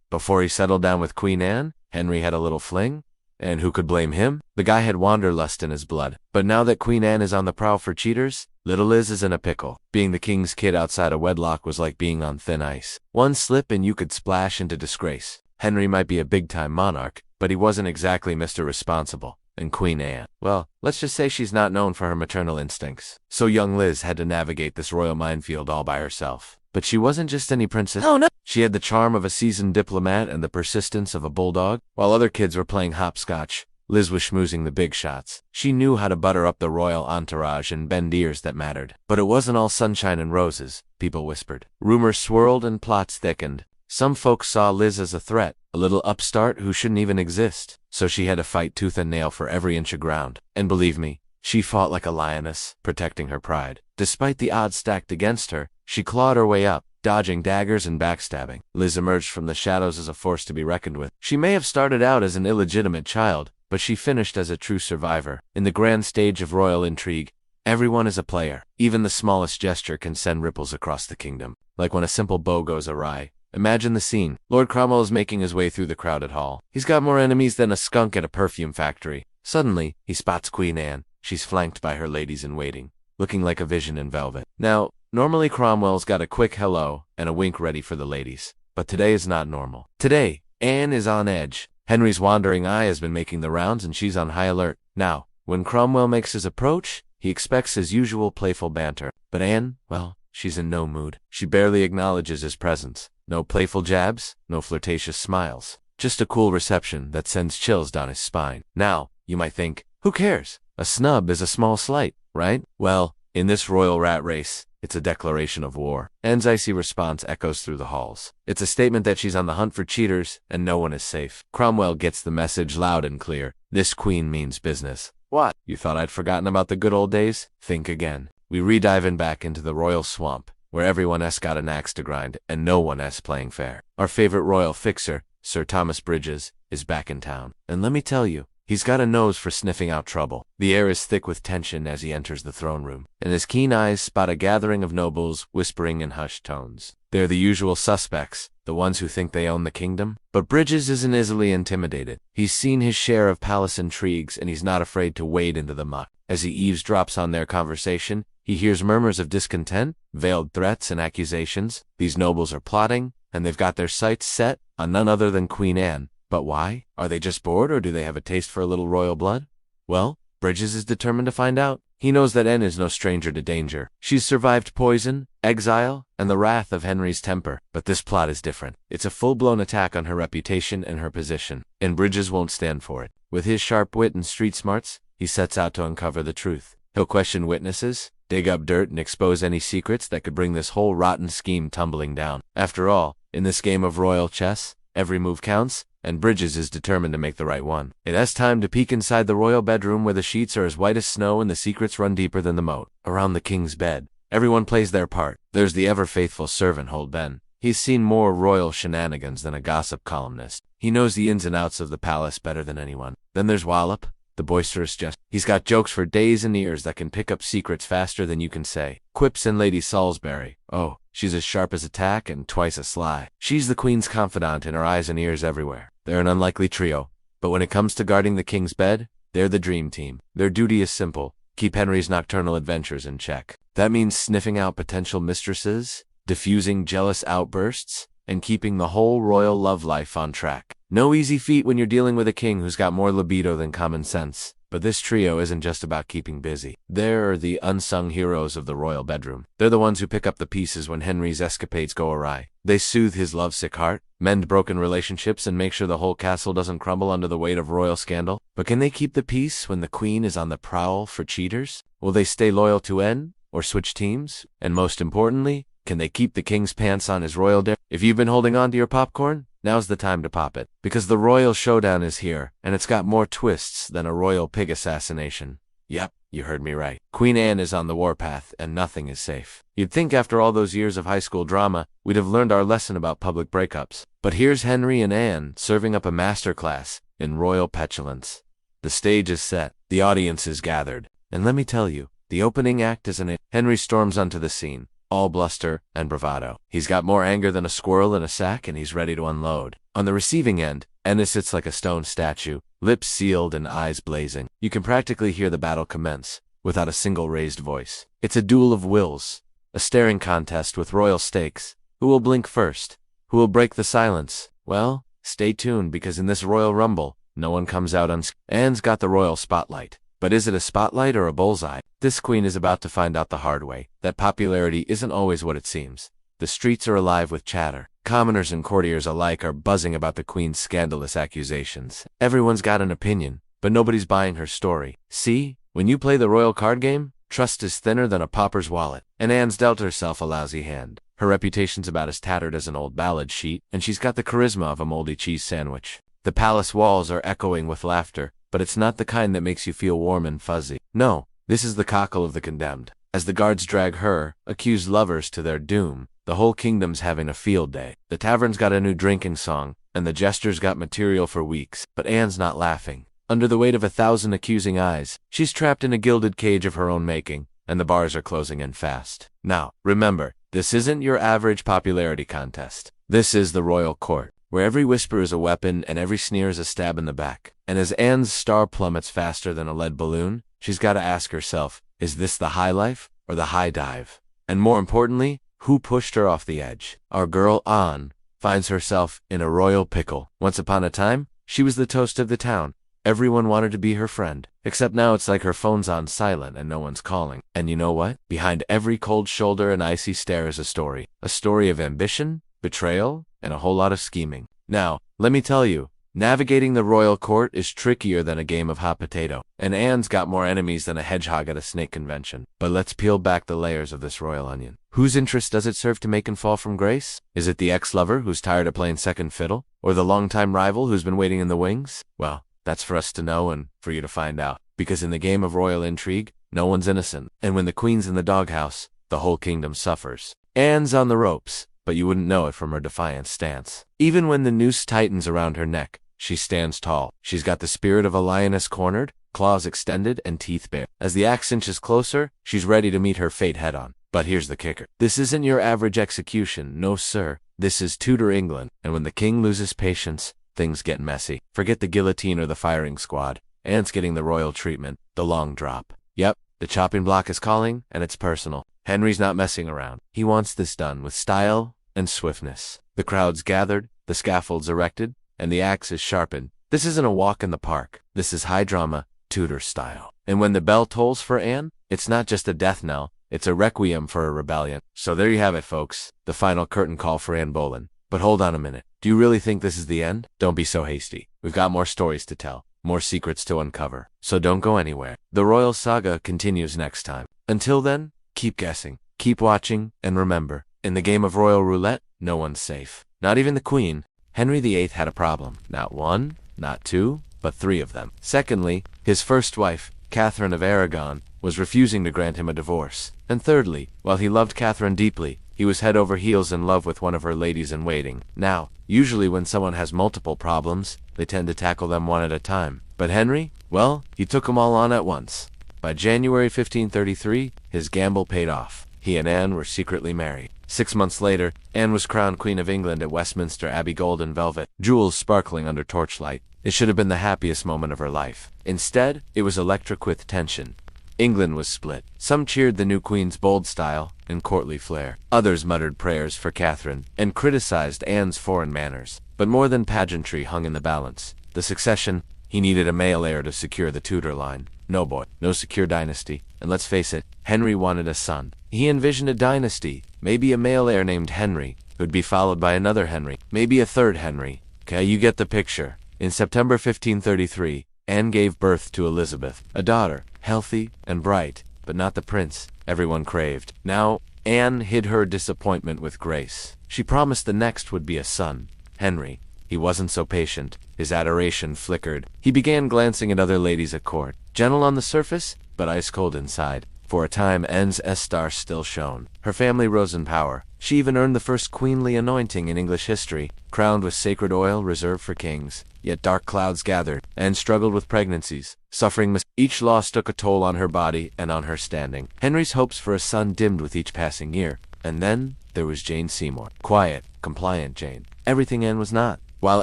before he settled down with Queen Anne, Henry had a little fling. And who could blame him? The guy had wanderlust in his blood. But now that Queen Anne is on the prowl for cheaters, little Liz is in a pickle. Being the king's kid outside of wedlock was like being on thin ice. One slip and you could splash into disgrace. Henry might be a big-time monarch, but he wasn't exactly Mr. Responsible. And Queen Anne, well, let's just say she's not known for her maternal instincts. So young Liz had to navigate this royal minefield all by herself. But she wasn't just any princess. Oh no! She had the charm of a seasoned diplomat and the persistence of a bulldog. While other kids were playing hopscotch, Liz was schmoozing the big shots. She knew how to butter up the royal entourage and bend ears that mattered. But it wasn't all sunshine and roses, people whispered. Rumors swirled and plots thickened. Some folks saw Liz as a threat, a little upstart who shouldn't even exist. So she had to fight tooth and nail for every inch of ground. And believe me, she fought like a lioness, protecting her pride. Despite the odds stacked against her, she clawed her way up, dodging daggers and backstabbing. Liz emerged from the shadows as a force to be reckoned with. She may have started out as an illegitimate child, but she finished as a true survivor. In the grand stage of royal intrigue, everyone is a player. Even the smallest gesture can send ripples across the kingdom. Like when a simple bow goes awry. Imagine the scene. Lord Cromwell is making his way through the crowded hall. He's got more enemies than a skunk at a perfume factory. Suddenly, he spots Queen Anne. She's flanked by her ladies-in-waiting, looking like a vision in velvet. Now, normally Cromwell's got a quick hello and a wink ready for the ladies. But today is not normal. Today, Anne is on edge. Henry's wandering eye has been making the rounds and she's on high alert. Now, when Cromwell makes his approach, he expects his usual playful banter. But Anne, well, she's in no mood. She barely acknowledges his presence. No playful jabs, no flirtatious smiles. Just a cool reception that sends chills down his spine. Now, you might think, who cares? A snub is a small slight, right? Well, in this royal rat race, it's a declaration of war. Anne's icy response echoes through the halls. It's a statement that she's on the hunt for cheaters, and no one is safe. Cromwell gets the message loud and clear. This queen means business. What? You thought I'd forgotten about the good old days? Think again. We re-diving back into the royal swamp, where everyone has got an axe to grind, and no one has playing fair. Our favorite royal fixer, Sir Thomas Bridges, is back in town. And let me tell you, he's got a nose for sniffing out trouble. The air is thick with tension as he enters the throne room, and his keen eyes spot a gathering of nobles whispering in hushed tones. They're the usual suspects, the ones who think they own the kingdom. But Bridges isn't easily intimidated. He's seen his share of palace intrigues, and he's not afraid to wade into the muck. As he eavesdrops on their conversation, he hears murmurs of discontent, veiled threats and accusations. These nobles are plotting, and they've got their sights set on none other than Queen Anne. But why? Are they just bored, or do they have a taste for a little royal blood? Well, Bridges is determined to find out. He knows that Anne is no stranger to danger. She's survived poison, exile, and the wrath of Henry's temper. But this plot is different. It's a full-blown attack on her reputation and her position. And Bridges won't stand for it. With his sharp wit and street smarts, he sets out to uncover the truth. He'll question witnesses, dig up dirt, and expose any secrets that could bring this whole rotten scheme tumbling down. After all, in this game of royal chess, every move counts, and Bridges is determined to make the right one. It has time to peek inside the royal bedroom where the sheets are as white as snow and the secrets run deeper than the moat. Around the king's bed, everyone plays their part. There's the ever-faithful servant Old Ben. He's seen more royal shenanigans than a gossip columnist. He knows the ins and outs of the palace better than anyone. Then there's Wallop, the boisterous jest. He's got jokes for days and ears that can pick up secrets faster than you can say. Quips and Lady Salisbury. Oh, she's as sharp as a tack and twice as sly. She's the queen's confidant and her eyes and ears everywhere. They're an unlikely trio, but when it comes to guarding the king's bed, they're the dream team. Their duty is simple: keep Henry's nocturnal adventures in check. That means sniffing out potential mistresses, diffusing jealous outbursts, and keeping the whole royal love life on track. No easy feat when you're dealing with a king who's got more libido than common sense. But this trio isn't just about keeping busy. They're the unsung heroes of the royal bedroom. They're the ones who pick up the pieces when Henry's escapades go awry. They soothe his lovesick heart, mend broken relationships, and make sure the whole castle doesn't crumble under the weight of royal scandal. But can they keep the peace when the queen is on the prowl for cheaters? Will they stay loyal to Anne, or switch teams? And most importantly, can they keep the king's pants on his royal dare? If you've been holding on to your popcorn, now's the time to pop it. Because the royal showdown is here, and it's got more twists than a royal pig assassination. Yep, you heard me right. Queen Anne is on the warpath, and nothing is safe. You'd think after all those years of high school drama, we'd have learned our lesson about public breakups. But here's Henry and Anne serving up a masterclass in royal petulance. The stage is set, the audience is gathered, and let me tell you, the opening act isn't it. Henry storms onto the scene, all bluster and bravado. He's got more anger than a squirrel in a sack, and he's ready to unload. On the receiving end, Anne sits like a stone statue, lips sealed and eyes blazing. You can practically hear the battle commence, without a single raised voice. It's a duel of wills, a staring contest with royal stakes. Who will blink first? Who will break the silence? Well, stay tuned, because in this royal rumble, no one comes out unscathed. Anne's got the royal spotlight. But is it a spotlight or a bullseye? This queen is about to find out the hard way, that popularity isn't always what it seems. The streets are alive with chatter. Commoners and courtiers alike are buzzing about the queen's scandalous accusations. Everyone's got an opinion, but nobody's buying her story. See, when you play the royal card game, trust is thinner than a pauper's wallet. And Anne's dealt herself a lousy hand. Her reputation's about as tattered as an old ballad sheet, and she's got the charisma of a moldy cheese sandwich. The palace walls are echoing with laughter, but it's not the kind that makes you feel warm and fuzzy. No, this is the cackle of the condemned. As the guards drag her, accused lovers, to their doom, the whole kingdom's having a field day. The tavern's got a new drinking song, and the jester's got material for weeks. But Anne's not laughing. Under the weight of 1,000 accusing eyes, she's trapped in a gilded cage of her own making, and the bars are closing in fast. Now, remember, this isn't your average popularity contest. This is the royal court, where every whisper is a weapon and every sneer is a stab in the back. And as Anne's star plummets faster than a lead balloon, she's got to ask herself, is this the high life or the high dive? And more importantly, who pushed her off the edge? Our girl Anne finds herself in a royal pickle. Once upon a time, she was the toast of the town. Everyone wanted to be her friend. Except now it's like her phone's on silent and no one's calling. And you know what? Behind every cold shoulder and icy stare is a story. A story of ambition, betrayal, and a whole lot of scheming. Now, let me tell you, navigating the royal court is trickier than a game of hot potato, and Anne's got more enemies than a hedgehog at a snake convention. But let's peel back the layers of this royal onion. Whose interest does it serve to make and fall from grace? Is it the ex-lover who's tired of playing second fiddle? Or the longtime rival who's been waiting in the wings? Well, that's for us to know and for you to find out. Because in the game of royal intrigue, no one's innocent. And when the queen's in the doghouse, the whole kingdom suffers. Anne's on the ropes, but you wouldn't know it from her defiant stance. Even when the noose tightens around her neck, she stands tall. She's got the spirit of a lioness cornered, claws extended, and teeth bare. As the axe inches closer, she's ready to meet her fate head-on. But here's the kicker. This isn't your average execution, no sir. This is Tudor England, and when the king loses patience, things get messy. Forget the guillotine or the firing squad. Anne's getting the royal treatment, the long drop. Yep, the chopping block is calling, and it's personal. Henry's not messing around. He wants this done with style and swiftness. The crowd's gathered, the scaffold's erected, and the axe is sharpened. This isn't a walk in the park. This is high drama, Tudor style. And when the bell tolls for Anne, it's not just a death knell, it's a requiem for a rebellion. So there you have it, folks, the final curtain call for Anne Boleyn. But hold on a minute. Do you really think this is the end? Don't be so hasty. We've got more stories to tell, more secrets to uncover. So don't go anywhere. The royal saga continues next time. Until then, keep guessing, keep watching, and remember, in the game of royal roulette, no one's safe. Not even the queen. Henry VIII had a problem. Not one, not two, but three of them. Secondly, his first wife, Catherine of Aragon, was refusing to grant him a divorce. And thirdly, while he loved Catherine deeply, he was head over heels in love with one of her ladies-in-waiting. Now, usually when someone has multiple problems, they tend to tackle them one at a time. But Henry, well, he took them all on at once. By January 1533, his gamble paid off. He and Anne were secretly married. 6 months later, Anne was crowned Queen of England at Westminster Abbey, gold and velvet, jewels sparkling under torchlight. It should have been the happiest moment of her life. Instead, it was electric with tension. England was split. Some cheered the new queen's bold style and courtly flair. Others muttered prayers for Catherine and criticized Anne's foreign manners. But more than pageantry hung in the balance. The succession, He needed a male heir to secure the Tudor line. No boy, no secure dynasty. And let's face it, Henry wanted a son. He envisioned a dynasty, maybe a male heir named Henry, who'd be followed by another Henry, maybe a third Henry. Okay, you get the picture. In September 1533, Anne gave birth to Elizabeth, a daughter, healthy and bright, but not the prince everyone craved. Now, Anne hid her disappointment with grace. She promised the next would be a son, Henry. He wasn't so patient. His adoration flickered. He began glancing at other ladies at court. Gentle on the surface, but ice-cold inside. For a time, Anne's star still shone. Her family rose in power. She even earned the first queenly anointing in English history, crowned with sacred oil reserved for kings. Yet dark clouds gathered. Anne struggled with pregnancies, suffering. Each loss took a toll on her body and on her standing. Henry's hopes for a son dimmed with each passing year. And then there was Jane Seymour. Quiet, compliant Jane. Everything Anne was not. While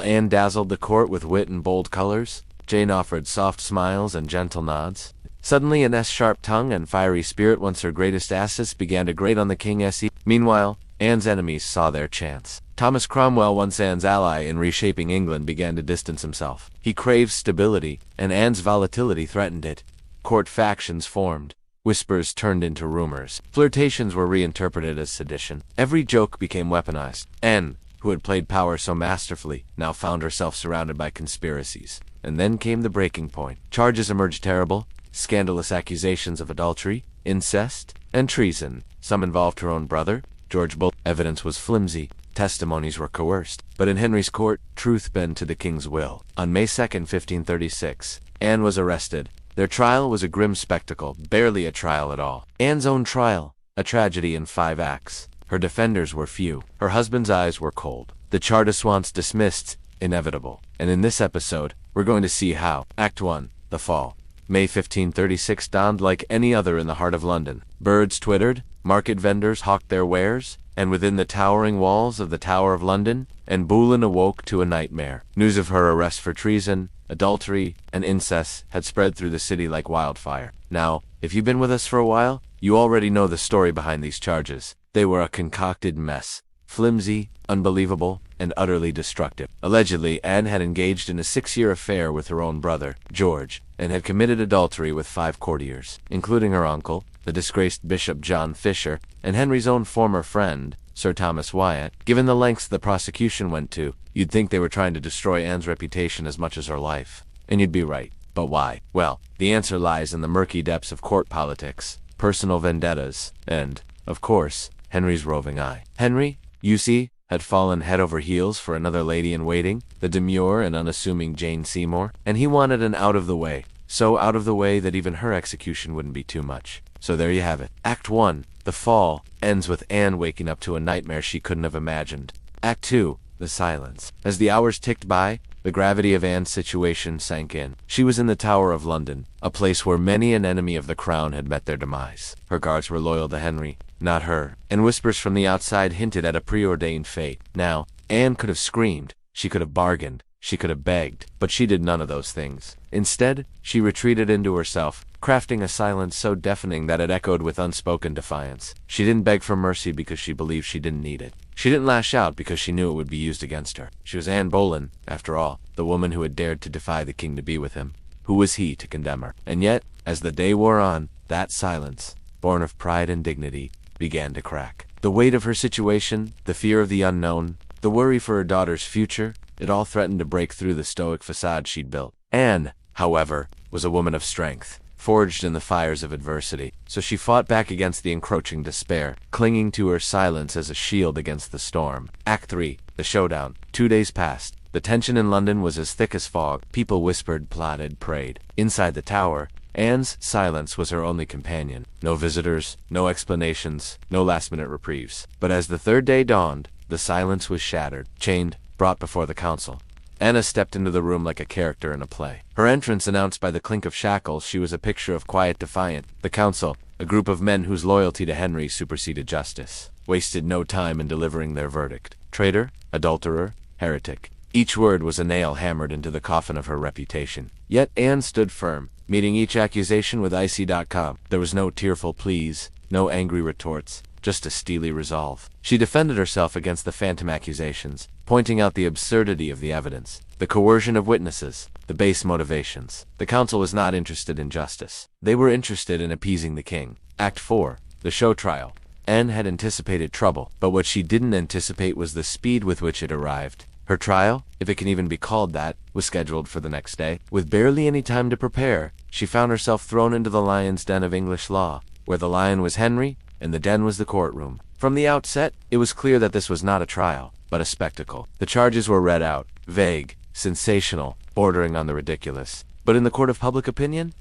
Anne dazzled the court with wit and bold colors, Jane offered soft smiles and gentle nods. Suddenly, Anne's sharp tongue and fiery spirit, once her greatest assets, began to grate on the king. Meanwhile, Anne's enemies saw their chance. Thomas Cromwell, once Anne's ally in reshaping England, began to distance himself. He craved stability, and Anne's volatility threatened it. Court factions formed. Whispers turned into rumors. Flirtations were reinterpreted as sedition. Every joke became weaponized. Anne, who had played power so masterfully, now found herself surrounded by conspiracies. And then came the breaking point. Charges emerged terrible, scandalous accusations of adultery, incest, and treason. Some involved her own brother, George Bull. Evidence was flimsy. Testimonies were coerced. But in Henry's court, truth bent to the king's will. On May 2nd, 1536, Anne was arrested. Their trial was a grim spectacle, barely a trial at all. Anne's own trial, a tragedy in 5 acts. Her defenders were few. Her husband's eyes were cold. The Char-de-Soins dismissed, inevitable. And in this episode, we're going to see how. Act 1, The Fall. May 1536 dawned like any other in the heart of London. Birds twittered, market vendors hawked their wares, and within the towering walls of the Tower of London, Anne Boleyn awoke to a nightmare. News of her arrest for treason, adultery, and incest had spread through the city like wildfire. Now, if you've been with us for a while, you already know the story behind these charges. They were a concocted mess. Flimsy, unbelievable, and utterly destructive. Allegedly, Anne had engaged in a 6-year affair with her own brother, George, and had committed adultery with 5 courtiers, including her uncle, the disgraced Bishop John Fisher, and Henry's own former friend, Sir Thomas Wyatt. Given the lengths the prosecution went to, you'd think they were trying to destroy Anne's reputation as much as her life. And you'd be right. But why? Well, the answer lies in the murky depths of court politics, personal vendettas, and, of course, Henry's roving eye. Henry, you see, had fallen head over heels for another lady-in-waiting, the demure and unassuming Jane Seymour, and he wanted an out-of-the-way, so out of the way that even her execution wouldn't be too much. So there you have it. Act 1, The Fall, ends with Anne waking up to a nightmare she couldn't have imagined. Act 2, The Silence. As the hours ticked by, the gravity of Anne's situation sank in. She was in the Tower of London, a place where many an enemy of the crown had met their demise. Her guards were loyal to Henry, not her, and whispers from the outside hinted at a preordained fate. Now, Anne could have screamed, she could have bargained, she could have begged, but she did none of those things. Instead, she retreated into herself, crafting a silence so deafening that it echoed with unspoken defiance. She didn't beg for mercy because she believed she didn't need it. She didn't lash out because she knew it would be used against her. She was Anne Boleyn, after all, the woman who had dared to defy the king to be with him. Who was he to condemn her? And yet, as the day wore on, that silence, born of pride and dignity, began to crack. The weight of her situation, the fear of the unknown, the worry for her daughter's future, it all threatened to break through the stoic facade she'd built. Anne, however, was a woman of strength, forged in the fires of adversity. So she fought back against the encroaching despair, clinging to her silence as a shield against the storm. Act 3, The Showdown. 2 days passed. The tension in London was as thick as fog. People whispered, plotted, prayed. Inside the tower, Anne's silence was her only companion. No visitors, no explanations, no last-minute reprieves. But as the 3rd day dawned, the silence was shattered. Chained, brought before the council. Anna stepped into the room like a character in a play. Her entrance announced by the clink of shackles, she was a picture of quiet defiance. The council, a group of men whose loyalty to Henry superseded justice, wasted no time in delivering their verdict. Traitor, adulterer, heretic. Each word was a nail hammered into the coffin of her reputation. Yet Anne stood firm, meeting each accusation with icy.com. There was no tearful pleas, no angry retorts, just a steely resolve. She defended herself against the phantom accusations, pointing out the absurdity of the evidence, the coercion of witnesses, the base motivations. The council was not interested in justice. They were interested in appeasing the king. Act 4. The show trial. Anne had anticipated trouble, but what she didn't anticipate was the speed with which it arrived. Her trial, if it can even be called that, was scheduled for the next day. With barely any time to prepare, she found herself thrown into the lion's den of English law, where the lion was Henry and the den was the courtroom. From the outset, it was clear that this was not a trial, but a spectacle. The charges were read out, vague, sensational, bordering on the ridiculous. But in the court of public opinion,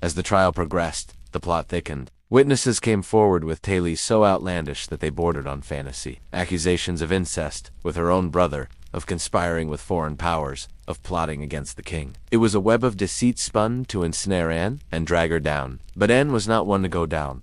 as the trial progressed, the plot thickened. Witnesses came forward with tales so outlandish that they bordered on fantasy. Accusations of incest with her own brother, of conspiring with foreign powers, of plotting against the king. It was a web of deceit spun to ensnare Anne and drag her down. But Anne was not one to go down.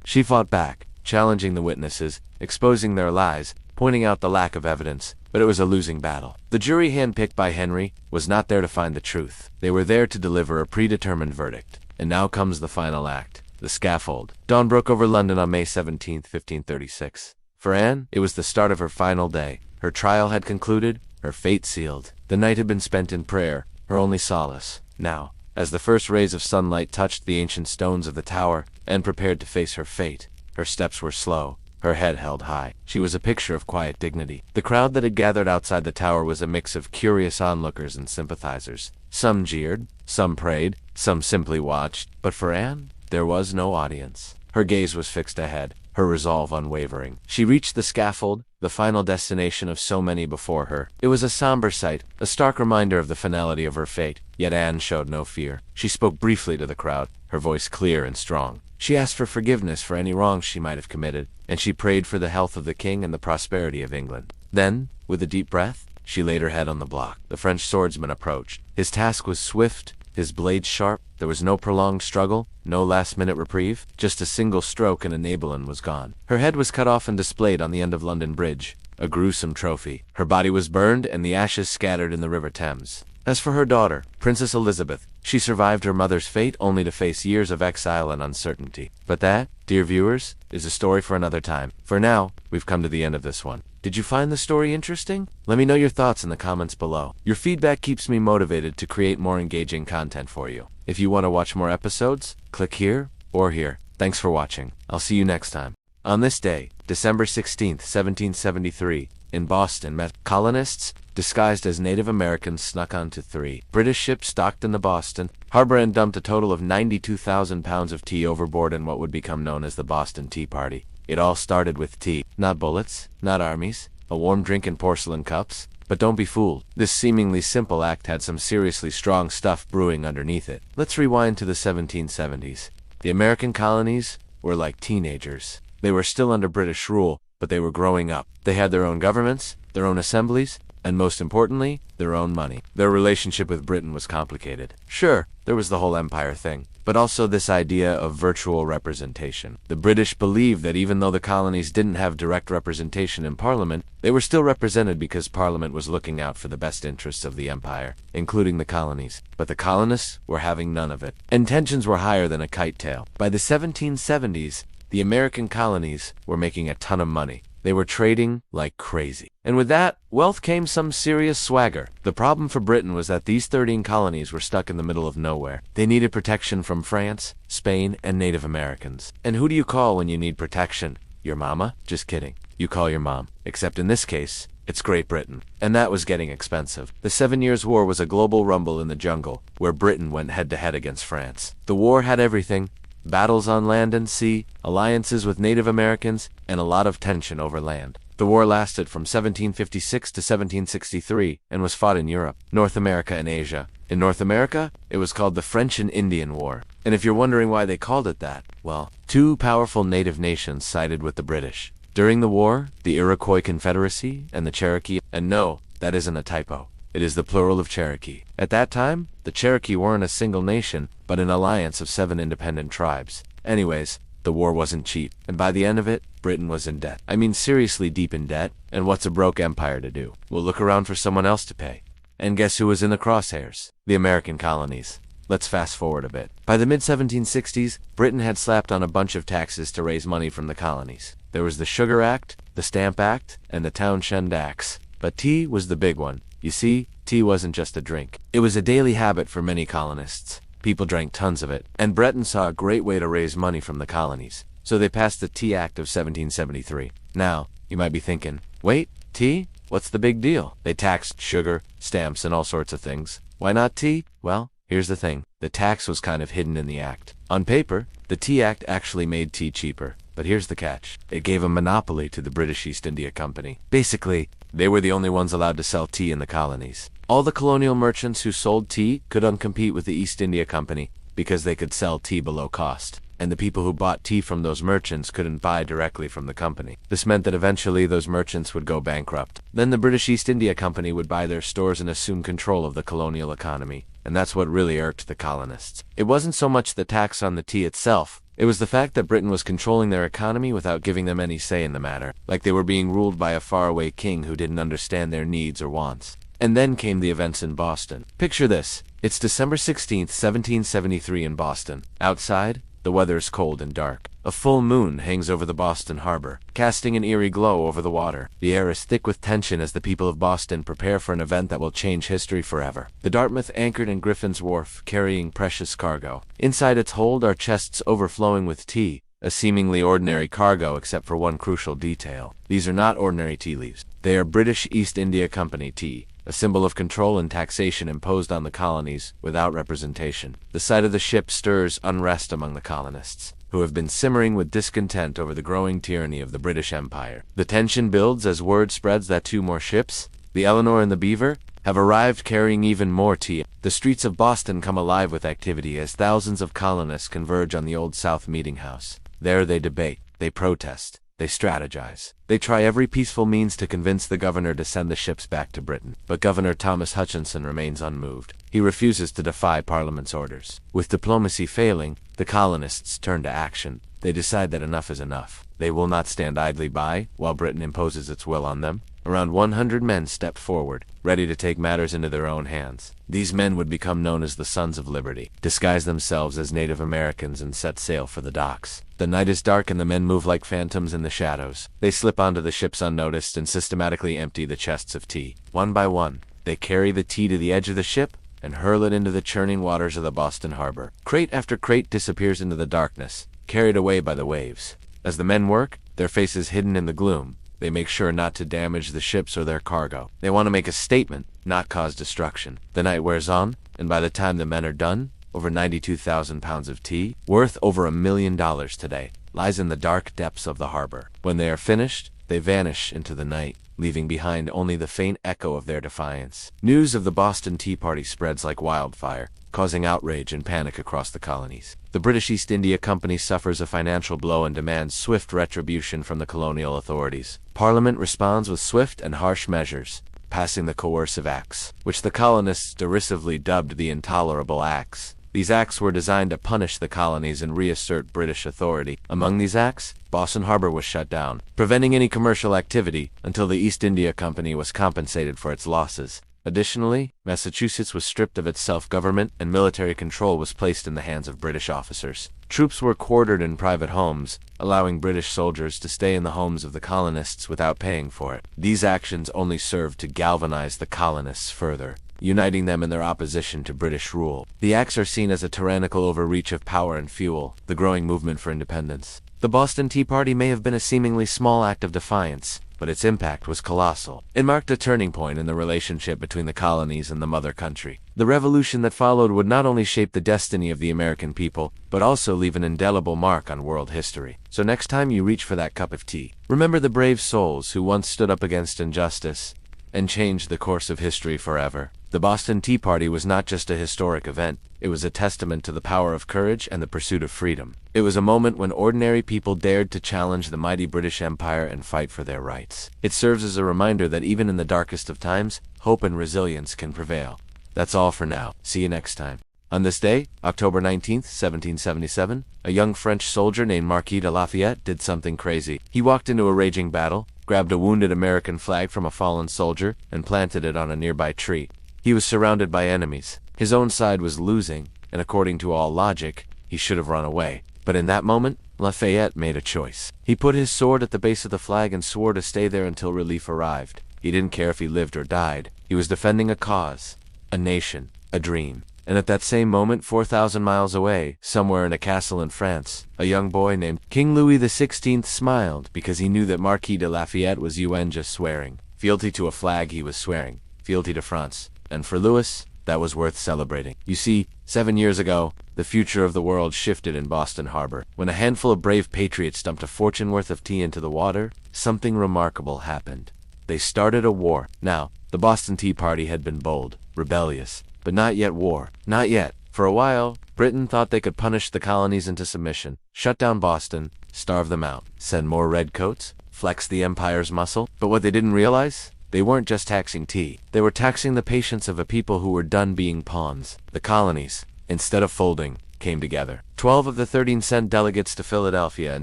She fought back, challenging the witnesses, exposing their lies, pointing out the lack of evidence, but it was a losing battle. The jury handpicked by Henry was not there to find the truth. They were there to deliver a predetermined verdict. And now comes the final act, the scaffold. Dawn broke over London on May 17, 1536. For Anne, it was the start of her final day. Her trial had concluded, her fate sealed. The night had been spent in prayer, her only solace. Now, as the first rays of sunlight touched the ancient stones of the tower, Anne prepared to face her fate. Her steps were slow, her head held high. She was a picture of quiet dignity. The crowd that had gathered outside the tower was a mix of curious onlookers and sympathizers. Some jeered, some prayed, some simply watched. But for Anne, there was no audience. Her gaze was fixed ahead, her resolve unwavering. She reached the scaffold, the final destination of so many before her. It was a somber sight, a stark reminder of the finality of her fate, yet Anne showed no fear. She spoke briefly to the crowd, her voice clear and strong. She asked for forgiveness for any wrongs she might have committed, and she prayed for the health of the king and the prosperity of England. Then, with a deep breath, she laid her head on the block. The French swordsman approached. His task was swift, his blade sharp. There was no prolonged struggle, no last-minute reprieve. Just a single stroke and Enabelin was gone. Her head was cut off and displayed on the end of London Bridge, a gruesome trophy. Her body was burned and the ashes scattered in the River Thames. As for her daughter, Princess Elizabeth, she survived her mother's fate only to face years of exile and uncertainty. But that, dear viewers, is a story for another time. For now, we've come to the end of this one. Did you find the story interesting? Let me know your thoughts in the comments below. Your feedback keeps me motivated to create more engaging content for you. If you want to watch more episodes, click here or here. Thanks for watching. I'll see you next time. On this day, December 16, 1773, in Boston, colonists, disguised as Native Americans, snuck onto 3 British ships docked in the Boston harbor and dumped a total of 92,000 pounds of tea overboard in what would become known as the Boston Tea Party. It all started with tea, not bullets, not armies, a warm drink in porcelain cups. But don't be fooled. This seemingly simple act had some seriously strong stuff brewing underneath it. Let's rewind to the 1770s. The American colonies were like teenagers. They were still under British rule, but they were growing up. They had their own governments, their own assemblies, and most importantly, their own money. Their relationship with Britain was complicated. Sure, there was the whole empire thing, but also this idea of virtual representation. The British believed that even though the colonies didn't have direct representation in Parliament, they were still represented because Parliament was looking out for the best interests of the empire, including the colonies. But the colonists were having none of it, and tensions were higher than a kite tail. By the 1770s, the American colonies were making a ton of money. They were trading like crazy. And with that, wealth came some serious swagger. The problem for Britain was that these 13 colonies were stuck in the middle of nowhere. They needed protection from France, Spain, and Native Americans. And who do you call when you need protection? Your mama? Just kidding. You call your mom. Except in this case, it's Great Britain. And that was getting expensive. The 7 Years' War was a global rumble in the jungle, where Britain went head-to-head against France. The war had everything: battles on land and sea, alliances with Native Americans, and a lot of tension over land. The war lasted from 1756 to 1763 and was fought in Europe, North America, and Asia. In North America, it was called the French and Indian War. And if you're wondering why they called it that, well, 2 powerful native nations sided with the British. During the war, the Iroquois Confederacy and the Cherokee, and no, that isn't a typo. It is the plural of Cherokee. At that time, the Cherokee weren't a single nation, but an alliance of 7 independent tribes. Anyways, the war wasn't cheap, and by the end of it, Britain was in debt. I mean seriously deep in debt, and what's a broke empire to do? We'll look around for someone else to pay. And guess who was in the crosshairs? The American colonies. Let's fast forward a bit. By the mid-1760s, Britain had slapped on a bunch of taxes to raise money from the colonies. There was the Sugar Act, the Stamp Act, and the Townshend Acts. But tea was the big one. You see, tea wasn't just a drink. It was a daily habit for many colonists. People drank tons of it, and Britain saw a great way to raise money from the colonies. So they passed the Tea Act of 1773. Now, you might be thinking, wait, tea? What's the big deal? They taxed sugar, stamps, and all sorts of things. Why not tea? Well, here's the thing. The tax was kind of hidden in the act. On paper, the Tea Act actually made tea cheaper. But here's the catch. It gave a monopoly to the British East India Company. Basically, they were the only ones allowed to sell tea in the colonies. All the colonial merchants who sold tea could uncompete with the East India Company because they could sell tea below cost. And the people who bought tea from those merchants couldn't buy directly from the company. This meant that eventually those merchants would go bankrupt. Then the British East India Company would buy their stores and assume control of the colonial economy. And that's what really irked the colonists. It wasn't so much the tax on the tea itself. It was the fact that Britain was controlling their economy without giving them any say in the matter, like they were being ruled by a faraway king who didn't understand their needs or wants. And then came the events in Boston. Picture this. It's December 16th, 1773 in Boston. Outside, the weather is cold and dark. A full moon hangs over the Boston harbor, casting an eerie glow over the water. The air is thick with tension as the people of Boston prepare for an event that will change history forever. The Dartmouth anchored in Griffin's Wharf, carrying precious cargo. Inside its hold are chests overflowing with tea, a seemingly ordinary cargo except for one crucial detail. These are not ordinary tea leaves. They are British East India Company tea, a symbol of control and taxation imposed on the colonies without representation. The sight of the ship stirs unrest among the colonists, who have been simmering with discontent over the growing tyranny of the British Empire. The tension builds as word spreads that 2 more ships, the Eleanor and the Beaver, have arrived carrying even more tea. The streets of Boston come alive with activity as thousands of colonists converge on the Old South Meeting House. There they debate, they protest, they strategize. They try every peaceful means to convince the governor to send the ships back to Britain. But Governor Thomas Hutchinson remains unmoved. He refuses to defy Parliament's orders. With diplomacy failing, the colonists turn to action. They decide that enough is enough. They will not stand idly by while Britain imposes its will on them. Around 100 men stepped forward, ready to take matters into their own hands. These men would become known as the Sons of Liberty, disguise themselves as Native Americans and set sail for the docks. The night is dark and the men move like phantoms in the shadows. They slip onto the ships unnoticed and systematically empty the chests of tea. One by one, they carry the tea to the edge of the ship and hurl it into the churning waters of the Boston harbor. Crate after crate disappears into the darkness, carried away by the waves. As the men work, their faces hidden in the gloom, they make sure not to damage the ships or their cargo. They want to make a statement, not cause destruction. The night wears on, and by the time the men are done, over 92,000 pounds of tea, worth over $1 million today, lies in the dark depths of the harbor. When they are finished, they vanish into the night, leaving behind only the faint echo of their defiance. News of the Boston Tea Party spreads like wildfire, causing outrage and panic across the colonies. The British East India Company suffers a financial blow and demands swift retribution from the colonial authorities. Parliament responds with swift and harsh measures, passing the Coercive Acts, which the colonists derisively dubbed the Intolerable Acts. These acts were designed to punish the colonies and reassert British authority. Among these acts, Boston Harbor was shut down, preventing any commercial activity until the East India Company was compensated for its losses. Additionally, Massachusetts was stripped of its self-government and military control was placed in the hands of British officers. Troops were quartered in private homes, allowing British soldiers to stay in the homes of the colonists without paying for it. These actions only served to galvanize the colonists further, uniting them in their opposition to British rule. The acts are seen as a tyrannical overreach of power and fuel the growing movement for independence. The Boston Tea Party may have been a seemingly small act of defiance, but its impact was colossal. It marked a turning point in the relationship between the colonies and the mother country. The revolution that followed would not only shape the destiny of the American people, but also leave an indelible mark on world history. So next time you reach for that cup of tea, remember the brave souls who once stood up against injustice and changed the course of history forever. The Boston Tea Party was not just a historic event, it was a testament to the power of courage and the pursuit of freedom. It was a moment when ordinary people dared to challenge the mighty British Empire and fight for their rights. It serves as a reminder that even in the darkest of times, hope and resilience can prevail. That's all for now. See you next time. On this day, October 19th, 1777, a young French soldier named Marquis de Lafayette did something crazy. He walked into a raging battle, grabbed a wounded American flag from a fallen soldier, and planted it on a nearby tree. He was surrounded by enemies. His own side was losing, and according to all logic, he should have run away. But in that moment, Lafayette made a choice. He put his sword at the base of the flag and swore to stay there until relief arrived. He didn't care if he lived or died. He was defending a cause, a nation, a dream. And at that same moment, 4,000 miles away, somewhere in a castle in France, a young boy named King Louis XVI smiled because he knew that Marquis de Lafayette was just swearing. Fealty to a flag he was swearing. Fealty to France. And for Louis, that was worth celebrating. You see, 7 years ago, the future of the world shifted in Boston Harbor. When a handful of brave patriots dumped a fortune worth of tea into the water, something remarkable happened. They started a war. Now, the Boston Tea Party had been bold, rebellious, but not yet war. Not yet. For a while, Britain thought they could punish the colonies into submission, shut down Boston, starve them out, send more redcoats, flex the empire's muscle. But what they didn't realize? They weren't just taxing tea. They were taxing the patience of a people who were done being pawns. The colonies, instead of folding, came together. 12 of the 13 sent delegates to Philadelphia in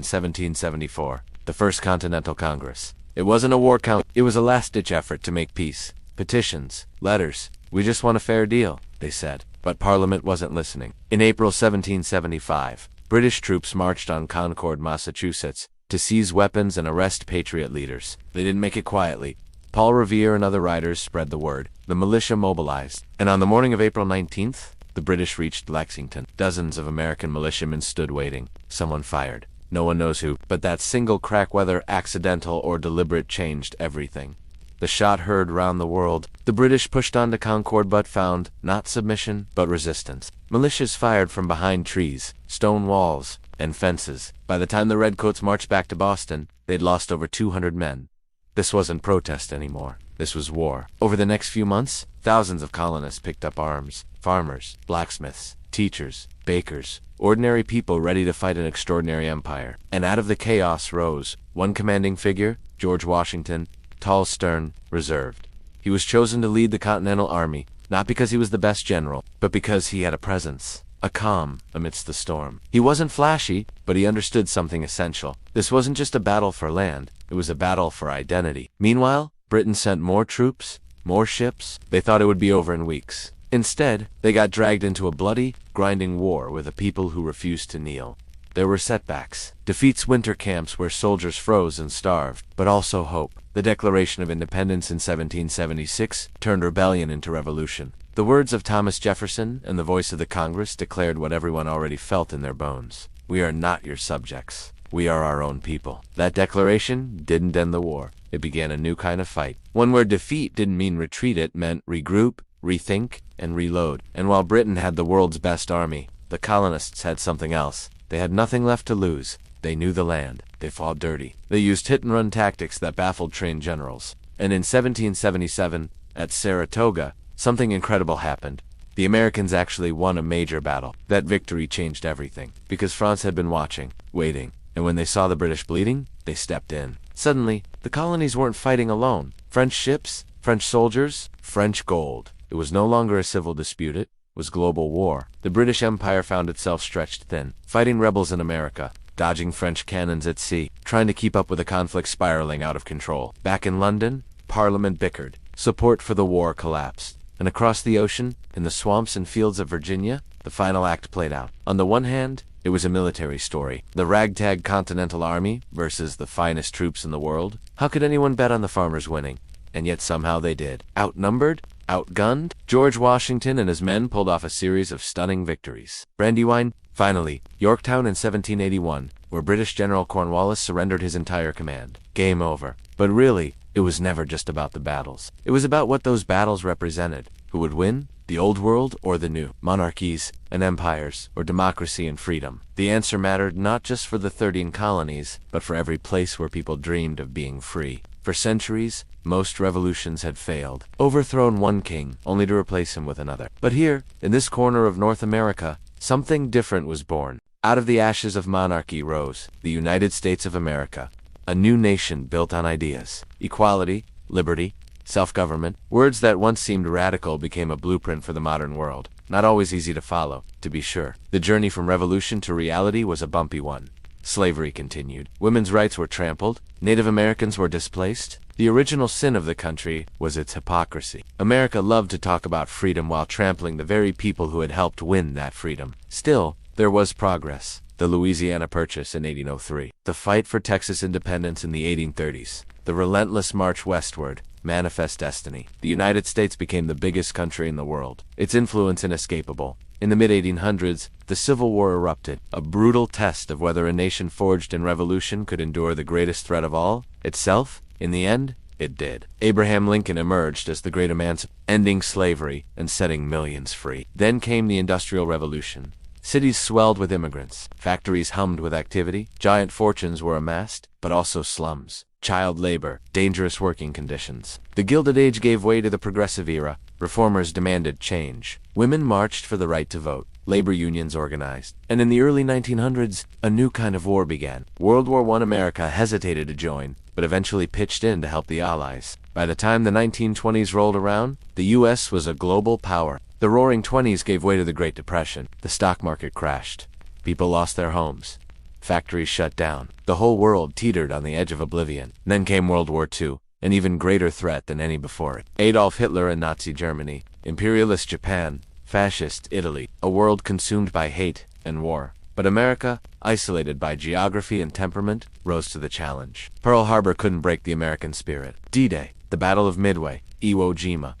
1774, the First Continental Congress. It wasn't a war count, it was a last-ditch effort to make peace. Petitions, letters. We just want a fair deal, they said. But Parliament wasn't listening. In April 1775, British troops marched on Concord, Massachusetts, to seize weapons and arrest Patriot leaders. They didn't make it quietly. Paul Revere and other writers spread the word. The militia mobilized. And on the morning of April 19th, the British reached Lexington. Dozens of American militiamen stood waiting. Someone fired. No one knows who, but that single crack, whether accidental or deliberate, changed everything. The shot heard round the world. The British pushed on to Concord but found, not submission, but resistance. Militias fired from behind trees, stone walls, and fences. By the time the Redcoats marched back to Boston, they'd lost over 200 men. This wasn't protest anymore. This was war. Over the next few months, thousands of colonists picked up arms. Farmers, blacksmiths, teachers, bakers, ordinary people ready to fight an extraordinary empire. And out of the chaos rose one commanding figure, George Washington, tall, stern, reserved. He was chosen to lead the Continental Army, not because he was the best general, but because he had a presence, a calm amidst the storm. He wasn't flashy, but he understood something essential. This wasn't just a battle for land, it was a battle for identity. Meanwhile, Britain sent more troops, more ships. They thought it would be over in weeks. Instead, they got dragged into a bloody, grinding war with a people who refused to kneel. There were setbacks, defeats, winter camps where soldiers froze and starved, but also hope. The Declaration of Independence in 1776 turned rebellion into revolution. The words of Thomas Jefferson and the voice of the Congress declared what everyone already felt in their bones. We are not your subjects. We are our own people. That declaration didn't end the war. It began a new kind of fight. One where defeat didn't mean retreat, it meant regroup, rethink, and reload. And while Britain had the world's best army, the colonists had something else. They had nothing left to lose. They knew the land. They fought dirty. They used hit-and-run tactics that baffled trained generals. And in 1777, at Saratoga, something incredible happened. The Americans actually won a major battle. That victory changed everything, because France had been watching, waiting, and when they saw the British bleeding, they stepped in. Suddenly, the colonies weren't fighting alone. French ships, French soldiers, French gold. It was no longer a civil dispute, it was global war. The British Empire found itself stretched thin, fighting rebels in America, dodging French cannons at sea, trying to keep up with a conflict spiraling out of control. Back in London, Parliament bickered. Support for the war collapsed. And across the ocean, in the swamps and fields of Virginia, the final act played out. On the one hand, it was a military story. The ragtag Continental Army versus the finest troops in the world. How could anyone bet on the farmers winning? And yet somehow they did. Outnumbered? Outgunned? George Washington and his men pulled off a series of stunning victories. Brandywine? Finally, Yorktown in 1781, where British General Cornwallis surrendered his entire command. Game over. But really, it was never just about the battles. It was about what those battles represented. Who would win? The old world or the new? Monarchies and empires, or democracy and freedom? The answer mattered not just for the 13 colonies, but for every place where people dreamed of being free. For centuries, most revolutions had failed, overthrown one king, only to replace him with another. But here, in this corner of North America, something different was born. Out of the ashes of monarchy rose the United States of America, a new nation built on ideas, equality, liberty, self-government. Words that once seemed radical became a blueprint for the modern world. Not always easy to follow, to be sure. The journey from revolution to reality was a bumpy one. Slavery continued. Women's rights were trampled. Native Americans were displaced. The original sin of the country was its hypocrisy. America loved to talk about freedom while trampling the very people who had helped win that freedom. Still, there was progress. The Louisiana Purchase in 1803. The fight for Texas independence in the 1830s. The relentless march westward. manifest destiny. The United States became the biggest country in the world. Its influence inescapable. In the mid-1800s, the Civil War erupted, a brutal test of whether a nation forged in revolution could endure the greatest threat of all, itself. In the end, it did. Abraham Lincoln emerged as the great emancipator, ending slavery and setting millions free. Then came the Industrial Revolution. Cities swelled with immigrants, factories hummed with activity, giant fortunes were amassed, but also slums, child labor, dangerous working conditions. The Gilded Age gave way to the Progressive Era. Reformers demanded change. Women marched for the right to vote. Labor unions organized. And in the early 1900s, a new kind of war began. World War I America hesitated to join, but eventually pitched in to help the Allies. By the time the 1920s rolled around, the U.S. was a global power. The Roaring Twenties gave way to the Great Depression. The stock market crashed. People lost their homes. Factories shut down. The whole world teetered on the edge of oblivion. Then came World War II, an even greater threat than any before it. Adolf Hitler and Nazi Germany, imperialist Japan, fascist Italy, a world consumed by hate and war. But America, isolated by geography and temperament, rose to the challenge. Pearl Harbor couldn't break the American spirit. D-Day, the Battle of Midway, Iwo Jima,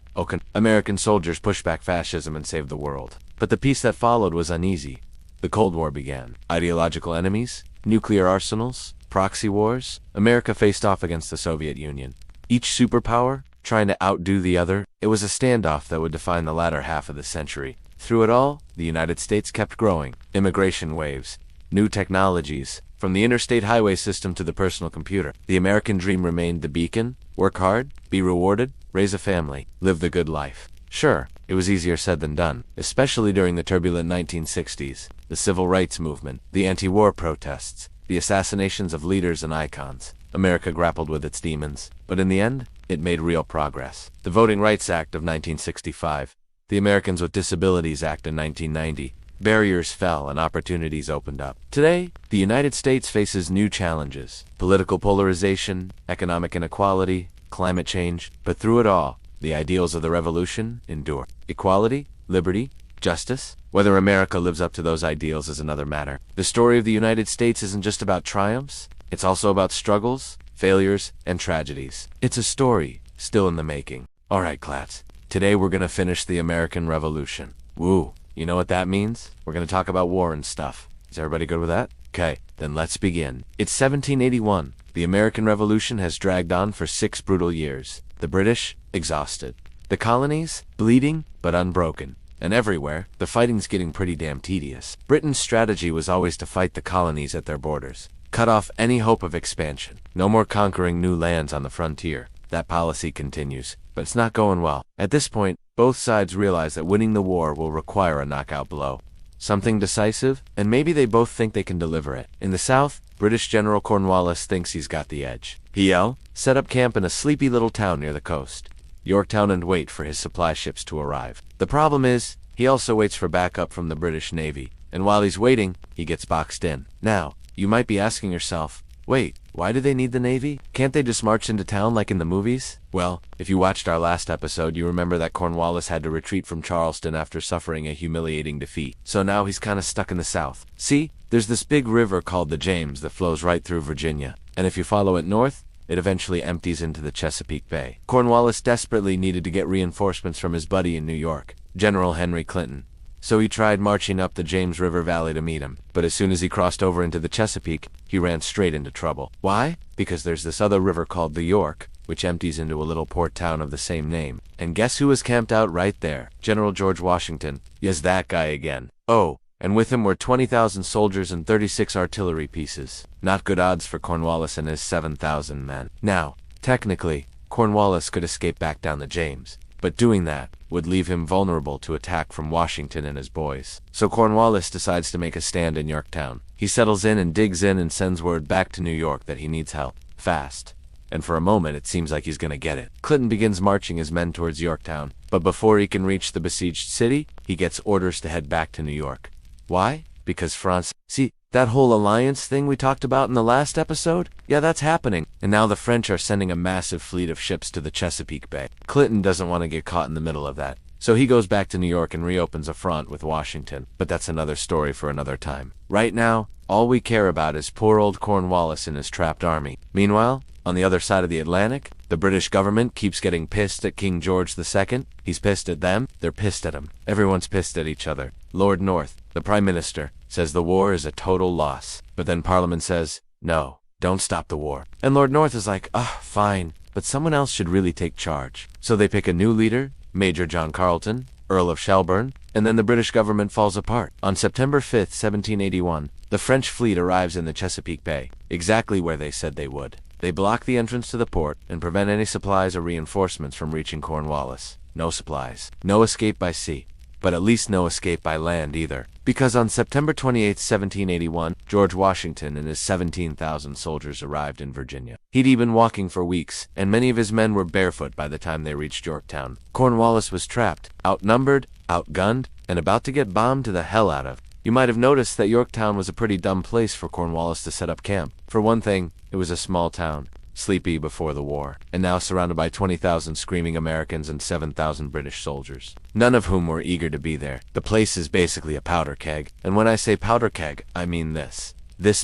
American soldiers pushed back fascism and saved the world. But the peace that followed was uneasy. The Cold War began. Ideological enemies, nuclear arsenals, proxy wars. America faced off against the Soviet Union. Each superpower trying to outdo the other. It was a standoff that would define the latter half of the century. Through it all, the United States kept growing. Immigration waves, new technologies, from the interstate highway system to the personal computer. The American dream remained the beacon. Work hard, be rewarded, raise a family, live the good life. Sure, it was easier said than done, especially during the turbulent 1960s, the civil rights movement, the anti-war protests, the assassinations of leaders and icons. America grappled with its demons, but in the end, it made real progress. The Voting Rights Act of 1965, the Americans with Disabilities Act in 1990, barriers fell and opportunities opened up. Today, the United States faces new challenges: political polarization, economic inequality, climate change. But through it all, the ideals of the revolution endure. Equality, liberty, justice. Whether America lives up to those ideals is another matter. The story of the United States isn't just about triumphs, it's also about struggles, failures, and tragedies. It's a story still in the making. Alright, Clats, today we're gonna finish the American Revolution. Woo! You know what that means? We're gonna talk about war and stuff. Is everybody good with that? Okay, then let's begin. It's 1781. The American Revolution has dragged on for 6 brutal years. The British, exhausted. The colonies, bleeding, but unbroken. And everywhere, the fighting's getting pretty damn tedious. Britain's strategy was always to fight the colonies at their borders. Cut off any hope of expansion. No more conquering new lands on the frontier. That policy continues, but it's not going well. At this point, both sides realize that winning the war will require a knockout blow. Something decisive, and maybe they both think they can deliver it. In the South, British General Cornwallis thinks he's got the edge. He'll set up camp in a sleepy little town near the coast, Yorktown, and wait for his supply ships to arrive. The problem is, he also waits for backup from the British Navy, and while he's waiting, he gets boxed in. Now, you might be asking yourself, wait, why do they need the Navy? Can't they just march into town like in the movies? Well, if you watched our last episode, you remember that Cornwallis had to retreat from Charleston after suffering a humiliating defeat. So now he's kinda stuck in the South. See, there's this big river called the James that flows right through Virginia, and if you follow it north, it eventually empties into the Chesapeake Bay. Cornwallis desperately needed to get reinforcements from his buddy in New York, General Henry Clinton. So he tried marching up the James River Valley to meet him, but as soon as he crossed over into the Chesapeake, he ran straight into trouble. Why? Because there's this other river called the York, which empties into a little port town of the same name. And guess who was camped out right there? General George Washington. Yes, that guy again. Oh, and with him were 20,000 soldiers and 36 artillery pieces. Not good odds for Cornwallis and his 7,000 men. Now, technically, Cornwallis could escape back down the James, but doing that would leave him vulnerable to attack from Washington and his boys. So Cornwallis decides to make a stand in Yorktown. He settles in and digs in and sends word back to New York that he needs help, fast. And for a moment it seems like he's gonna get it. Clinton begins marching his men towards Yorktown, but before he can reach the besieged city, he gets orders to head back to New York. Why? Because France. See, that whole alliance thing we talked about in the last episode? Yeah, that's happening. And now the French are sending a massive fleet of ships to the Chesapeake Bay. Clinton doesn't want to get caught in the middle of that. So he goes back to New York and reopens a front with Washington. But that's another story for another time. Right now, all we care about is poor old Cornwallis and his trapped army. Meanwhile, on the other side of the Atlantic, The British government keeps getting pissed at King George II. He's pissed at them. They're pissed at him. Everyone's pissed at each other. Lord North, the Prime Minister, says the war is a total loss. But then Parliament says, no, don't stop the war. And Lord North is like, fine, but someone else should really take charge. So they pick a new leader, Major John Carleton, Earl of Shelburne, and then the British government falls apart. On September 5th, 1781, the French fleet arrives in the Chesapeake Bay, exactly where they said they would. They block the entrance to the port and prevent any supplies or reinforcements from reaching Cornwallis. No supplies. No escape by sea. But at least no escape by land either. Because on September 28, 1781, George Washington and his 17,000 soldiers arrived in Virginia. He'd been walking for weeks, and many of his men were barefoot by the time they reached Yorktown. Cornwallis was trapped, outnumbered, outgunned, and about to get bombed to the hell out of. You might have noticed that Yorktown was a pretty dumb place for Cornwallis to set up camp. For one thing, it was a small town, sleepy before the war, and now surrounded by 20,000 screaming Americans and 7,000 British soldiers, none of whom were eager to be there. The place is basically a powder keg, and when I say powder keg, I mean this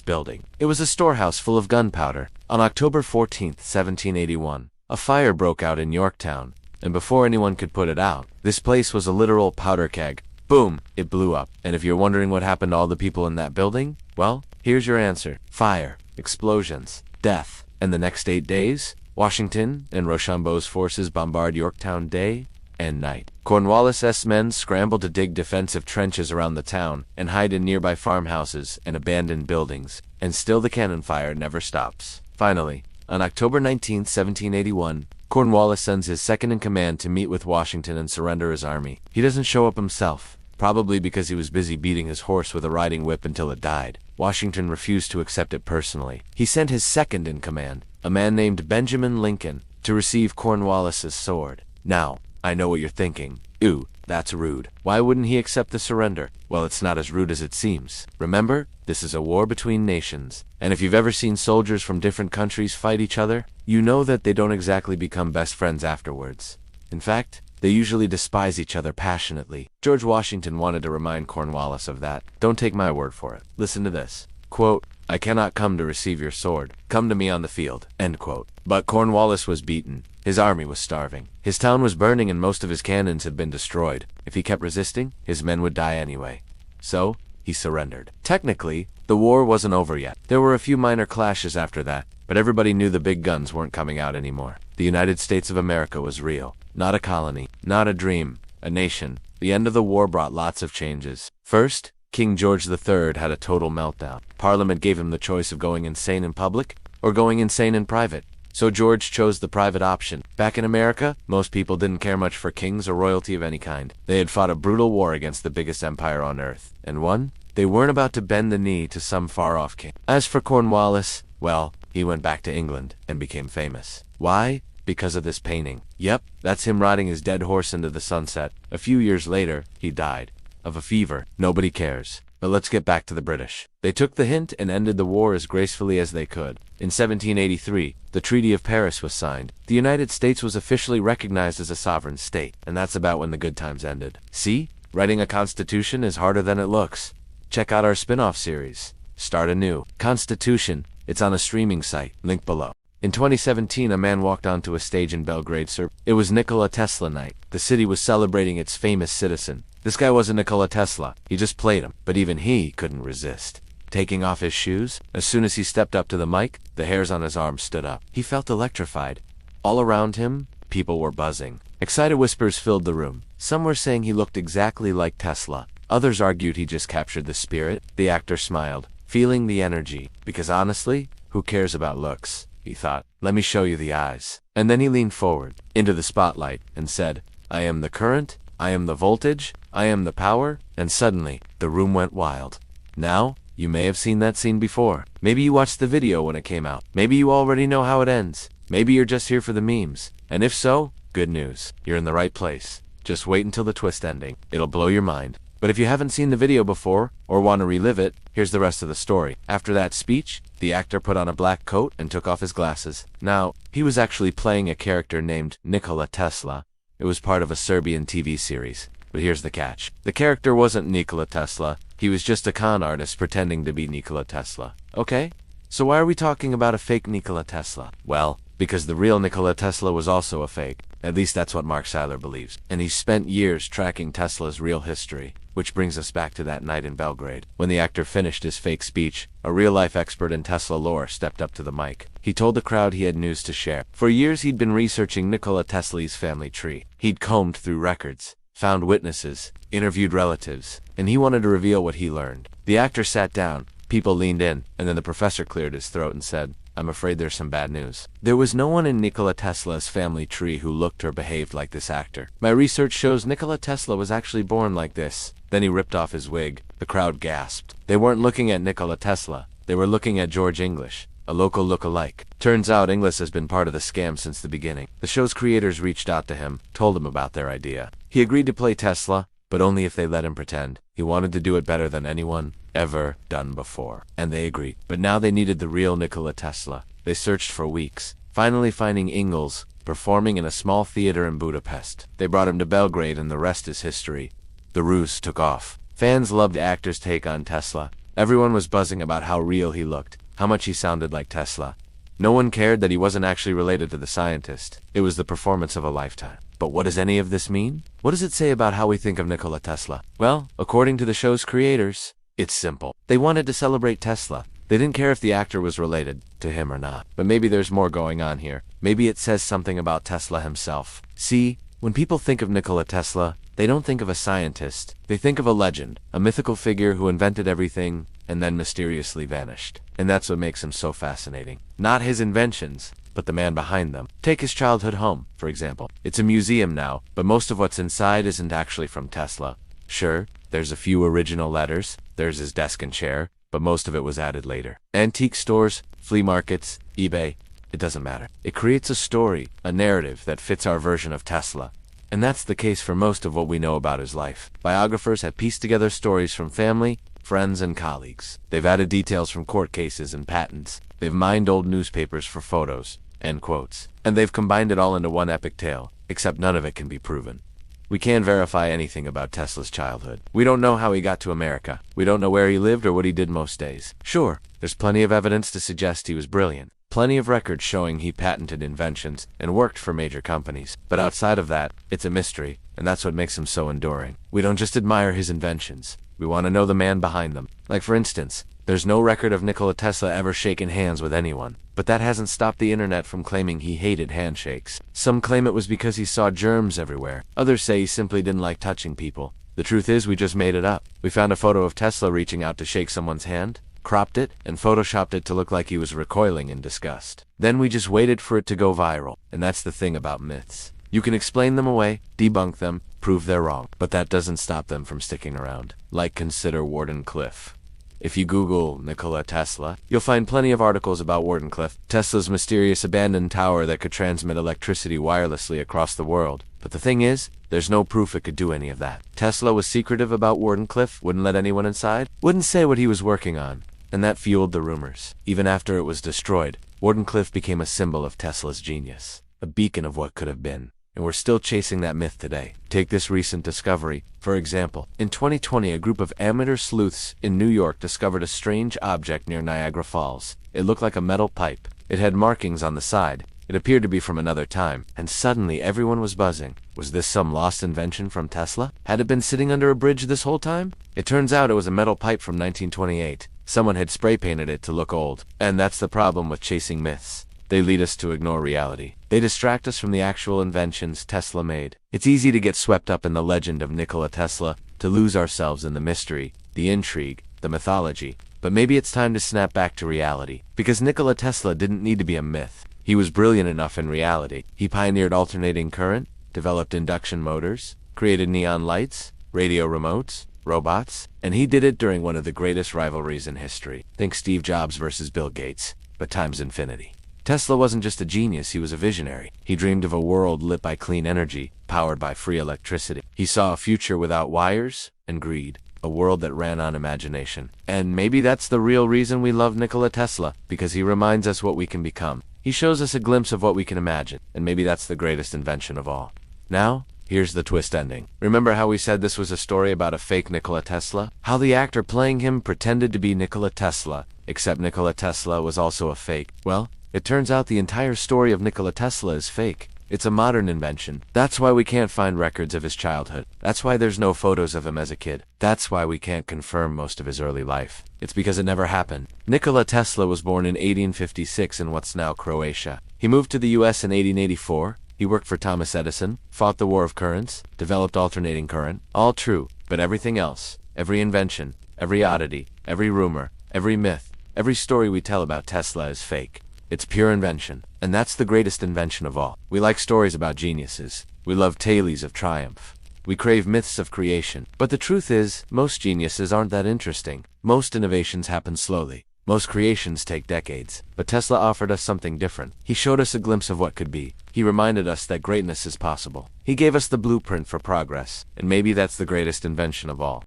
building. It was a storehouse full of gunpowder. On October 14th, 1781, a fire broke out in Yorktown, and before anyone could put it out, this place was a literal powder keg. Boom! It blew up. And if you're wondering what happened to all the people in that building, well, here's your answer. Fire, explosions, death. And the next 8 days, Washington and Rochambeau's forces bombard Yorktown day and night. Cornwallis' men scrambled to dig defensive trenches around the town and hide in nearby farmhouses and abandoned buildings. And still the cannon fire never stops. Finally, on October 19, 1781, Cornwallis sends his second-in-command to meet with Washington and surrender his army. He doesn't show up himself, probably because he was busy beating his horse with a riding whip until it died. Washington refused to accept it personally. He sent his second-in-command, a man named Benjamin Lincoln, to receive Cornwallis's sword. Now, I know what you're thinking. Ooh, that's rude. Why wouldn't he accept the surrender? Well, it's not as rude as it seems. Remember, this is a war between nations. And if you've ever seen soldiers from different countries fight each other, you know that they don't exactly become best friends afterwards. In fact, they usually despise each other passionately. George Washington wanted to remind Cornwallis of that. Don't take my word for it. Listen to this. Quote, I cannot come to receive your sword. Come to me on the field. End quote. But Cornwallis was beaten. His army was starving. His town was burning and most of his cannons had been destroyed. If he kept resisting, his men would die anyway. So, he surrendered. Technically, the war wasn't over yet. There were a few minor clashes after that, but everybody knew the big guns weren't coming out anymore. The United States of America was real. Not a colony, not a dream, a nation. The end of the war brought lots of changes. First, King George III had a total meltdown. Parliament gave him the choice of going insane in public or going insane in private. So George chose the private option. Back in America, most people didn't care much for kings or royalty of any kind. They had fought a brutal war against the biggest empire on earth, and won. They weren't about to bend the knee to some far-off king. As for Cornwallis, well, he went back to England and became famous. Why? Because of this painting. Yep, that's him riding his dead horse into the sunset. A few years later, he died. Of a fever. Nobody cares. But let's get back to the British. They took the hint and ended the war as gracefully as they could. In 1783, the Treaty of Paris was signed. The United States was officially recognized as a sovereign state, and that's about when the good times ended. See? Writing a constitution is harder than it looks. Check out our spin-off series, Start Anew. Constitution. It's on a streaming site. Link below. In 2017, a man walked onto a stage in Belgrade, Serbia. It was Nikola Tesla night. The city was celebrating its famous citizen. This guy wasn't Nikola Tesla. He just played him. But even he couldn't resist. Taking off his shoes, as soon as he stepped up to the mic, the hairs on his arms stood up. He felt electrified. All around him, people were buzzing. Excited whispers filled the room. Some were saying he looked exactly like Tesla. Others argued he just captured the spirit. The actor smiled, feeling the energy. Because honestly, who cares about looks? He thought. Let me show you the eyes. And then he leaned forward, into the spotlight, and said, I am the current, I am the voltage, I am the power, and suddenly, the room went wild. Now, you may have seen that scene before. Maybe you watched the video when it came out. Maybe you already know how it ends. Maybe you're just here for the memes. And if so, good news. You're in the right place. Just wait until the twist ending. It'll blow your mind. But if you haven't seen the video before, or want to relive it, here's the rest of the story. After that speech, the actor put on a black coat and took off his glasses. Now, he was actually playing a character named Nikola Tesla. It was part of a Serbian TV series. But here's the catch. The character wasn't Nikola Tesla. He was just a con artist pretending to be Nikola Tesla. Okay? So why are we talking about a fake Nikola Tesla? Well, because the real Nikola Tesla was also a fake. At least that's what Mark Seiler believes. And he spent years tracking Tesla's real history. Which brings us back to that night in Belgrade. When the actor finished his fake speech, a real-life expert in Tesla lore stepped up to the mic. He told the crowd he had news to share. For years he'd been researching Nikola Tesla's family tree. He'd combed through records, found witnesses, interviewed relatives, and he wanted to reveal what he learned. The actor sat down, people leaned in, and then the professor cleared his throat and said, "I'm afraid there's some bad news. There was no one in Nikola Tesla's family tree who looked or behaved like this actor. My research shows Nikola Tesla was actually born like this." Then he ripped off his wig. The crowd gasped. They weren't looking at Nikola Tesla. They were looking at George English, a local look-alike. Turns out English has been part of the scam since the beginning. The show's creators reached out to him, told him about their idea. He agreed to play Tesla, but only if they let him pretend. He wanted to do it better than anyone ever done before. And they agreed. But now they needed the real Nikola Tesla. They searched for weeks, finally finding Ingalls performing in a small theater in Budapest. They brought him to Belgrade and the rest is history. The ruse took off. Fans loved the actor's take on Tesla. Everyone was buzzing about how real he looked, how much he sounded like Tesla. No one cared that he wasn't actually related to the scientist. It was the performance of a lifetime. But what does any of this mean? What does it say about how we think of Nikola Tesla? Well, according to the show's creators, it's simple. They wanted to celebrate Tesla. They didn't care if the actor was related to him or not. But maybe there's more going on here. Maybe it says something about Tesla himself. See, when people think of Nikola Tesla, they don't think of a scientist. They think of a legend, a mythical figure who invented everything and then mysteriously vanished. And that's what makes him so fascinating. Not his inventions, but the man behind them. Take his childhood home, for example. It's a museum now, but most of what's inside isn't actually from Tesla. Sure, there's a few original letters, there's his desk and chair, but most of it was added later. Antique stores, flea markets, eBay, it doesn't matter. It creates a story, a narrative that fits our version of Tesla. And that's the case for most of what we know about his life. Biographers have pieced together stories from family, friends, and colleagues. They've added details from court cases and patents. They've mined old newspapers for photos, end quotes. And they've combined it all into one epic tale, except none of it can be proven. We can't verify anything about Tesla's childhood. We don't know how he got to America. We don't know where he lived or what he did most days. Sure, there's plenty of evidence to suggest he was brilliant. Plenty of records showing he patented inventions and worked for major companies. But outside of that, it's a mystery, and that's what makes him so enduring. We don't just admire his inventions. We want to know the man behind them. Like for instance, there's no record of Nikola Tesla ever shaking hands with anyone. But that hasn't stopped the internet from claiming he hated handshakes. Some claim it was because he saw germs everywhere. Others say he simply didn't like touching people. The truth is we just made it up. We found a photo of Tesla reaching out to shake someone's hand, cropped it, and photoshopped it to look like he was recoiling in disgust. Then we just waited for it to go viral. And that's the thing about myths. You can explain them away, debunk them, prove they're wrong, but that doesn't stop them from sticking around. Like consider Wardenclyffe. If you Google Nikola Tesla, you'll find plenty of articles about Wardenclyffe, Tesla's mysterious abandoned tower that could transmit electricity wirelessly across the world. But the thing is, there's no proof it could do any of that. Tesla was secretive about Wardenclyffe, wouldn't let anyone inside, wouldn't say what he was working on. And that fueled the rumors. Even after it was destroyed, Wardenclyffe became a symbol of Tesla's genius, a beacon of what could have been. And we're still chasing that myth today. Take this recent discovery, for example. In 2020, a group of amateur sleuths in New York discovered a strange object near Niagara Falls. It looked like a metal pipe. It had markings on the side. It appeared to be from another time. And suddenly everyone was buzzing. Was this some lost invention from Tesla? Had it been sitting under a bridge this whole time? It turns out it was a metal pipe from 1928. Someone had spray painted it to look old. And that's the problem with chasing myths. They lead us to ignore reality. They distract us from the actual inventions Tesla made. It's easy to get swept up in the legend of Nikola Tesla, to lose ourselves in the mystery, the intrigue, the mythology. But maybe it's time to snap back to reality. Because Nikola Tesla didn't need to be a myth. He was brilliant enough in reality. He pioneered alternating current, developed induction motors, created neon lights, radio remotes, robots, and he did it during one of the greatest rivalries in history. Think Steve Jobs versus Bill Gates, but times infinity. Tesla wasn't just a genius, he was a visionary. He dreamed of a world lit by clean energy, powered by free electricity. He saw a future without wires and greed, a world that ran on imagination. And maybe that's the real reason we love Nikola Tesla, because he reminds us what we can become. He shows us a glimpse of what we can imagine, and maybe that's the greatest invention of all. Now, here's the twist ending. Remember how we said this was a story about a fake Nikola Tesla? How the actor playing him pretended to be Nikola Tesla, except Nikola Tesla was also a fake? Well, It turns out the entire story of Nikola Tesla is fake. It's a modern invention. That's why we can't find records of his childhood. That's why there's no photos of him as a kid. That's why we can't confirm most of his early life. It's because it never happened. Nikola Tesla was born in 1856 in what's now Croatia. He moved to the US in 1884. He worked for Thomas Edison, fought the War of Currents, developed alternating current. All true, but everything else, every invention, every oddity, every rumor, every myth, every story we tell about Tesla is fake. It's pure invention, and that's the greatest invention of all. We like stories about geniuses. We love tales of triumph. We crave myths of creation. But the truth is, most geniuses aren't that interesting. Most innovations happen slowly. Most creations take decades. But Tesla offered us something different. He showed us a glimpse of what could be. He reminded us that greatness is possible. He gave us the blueprint for progress, and maybe that's the greatest invention of all.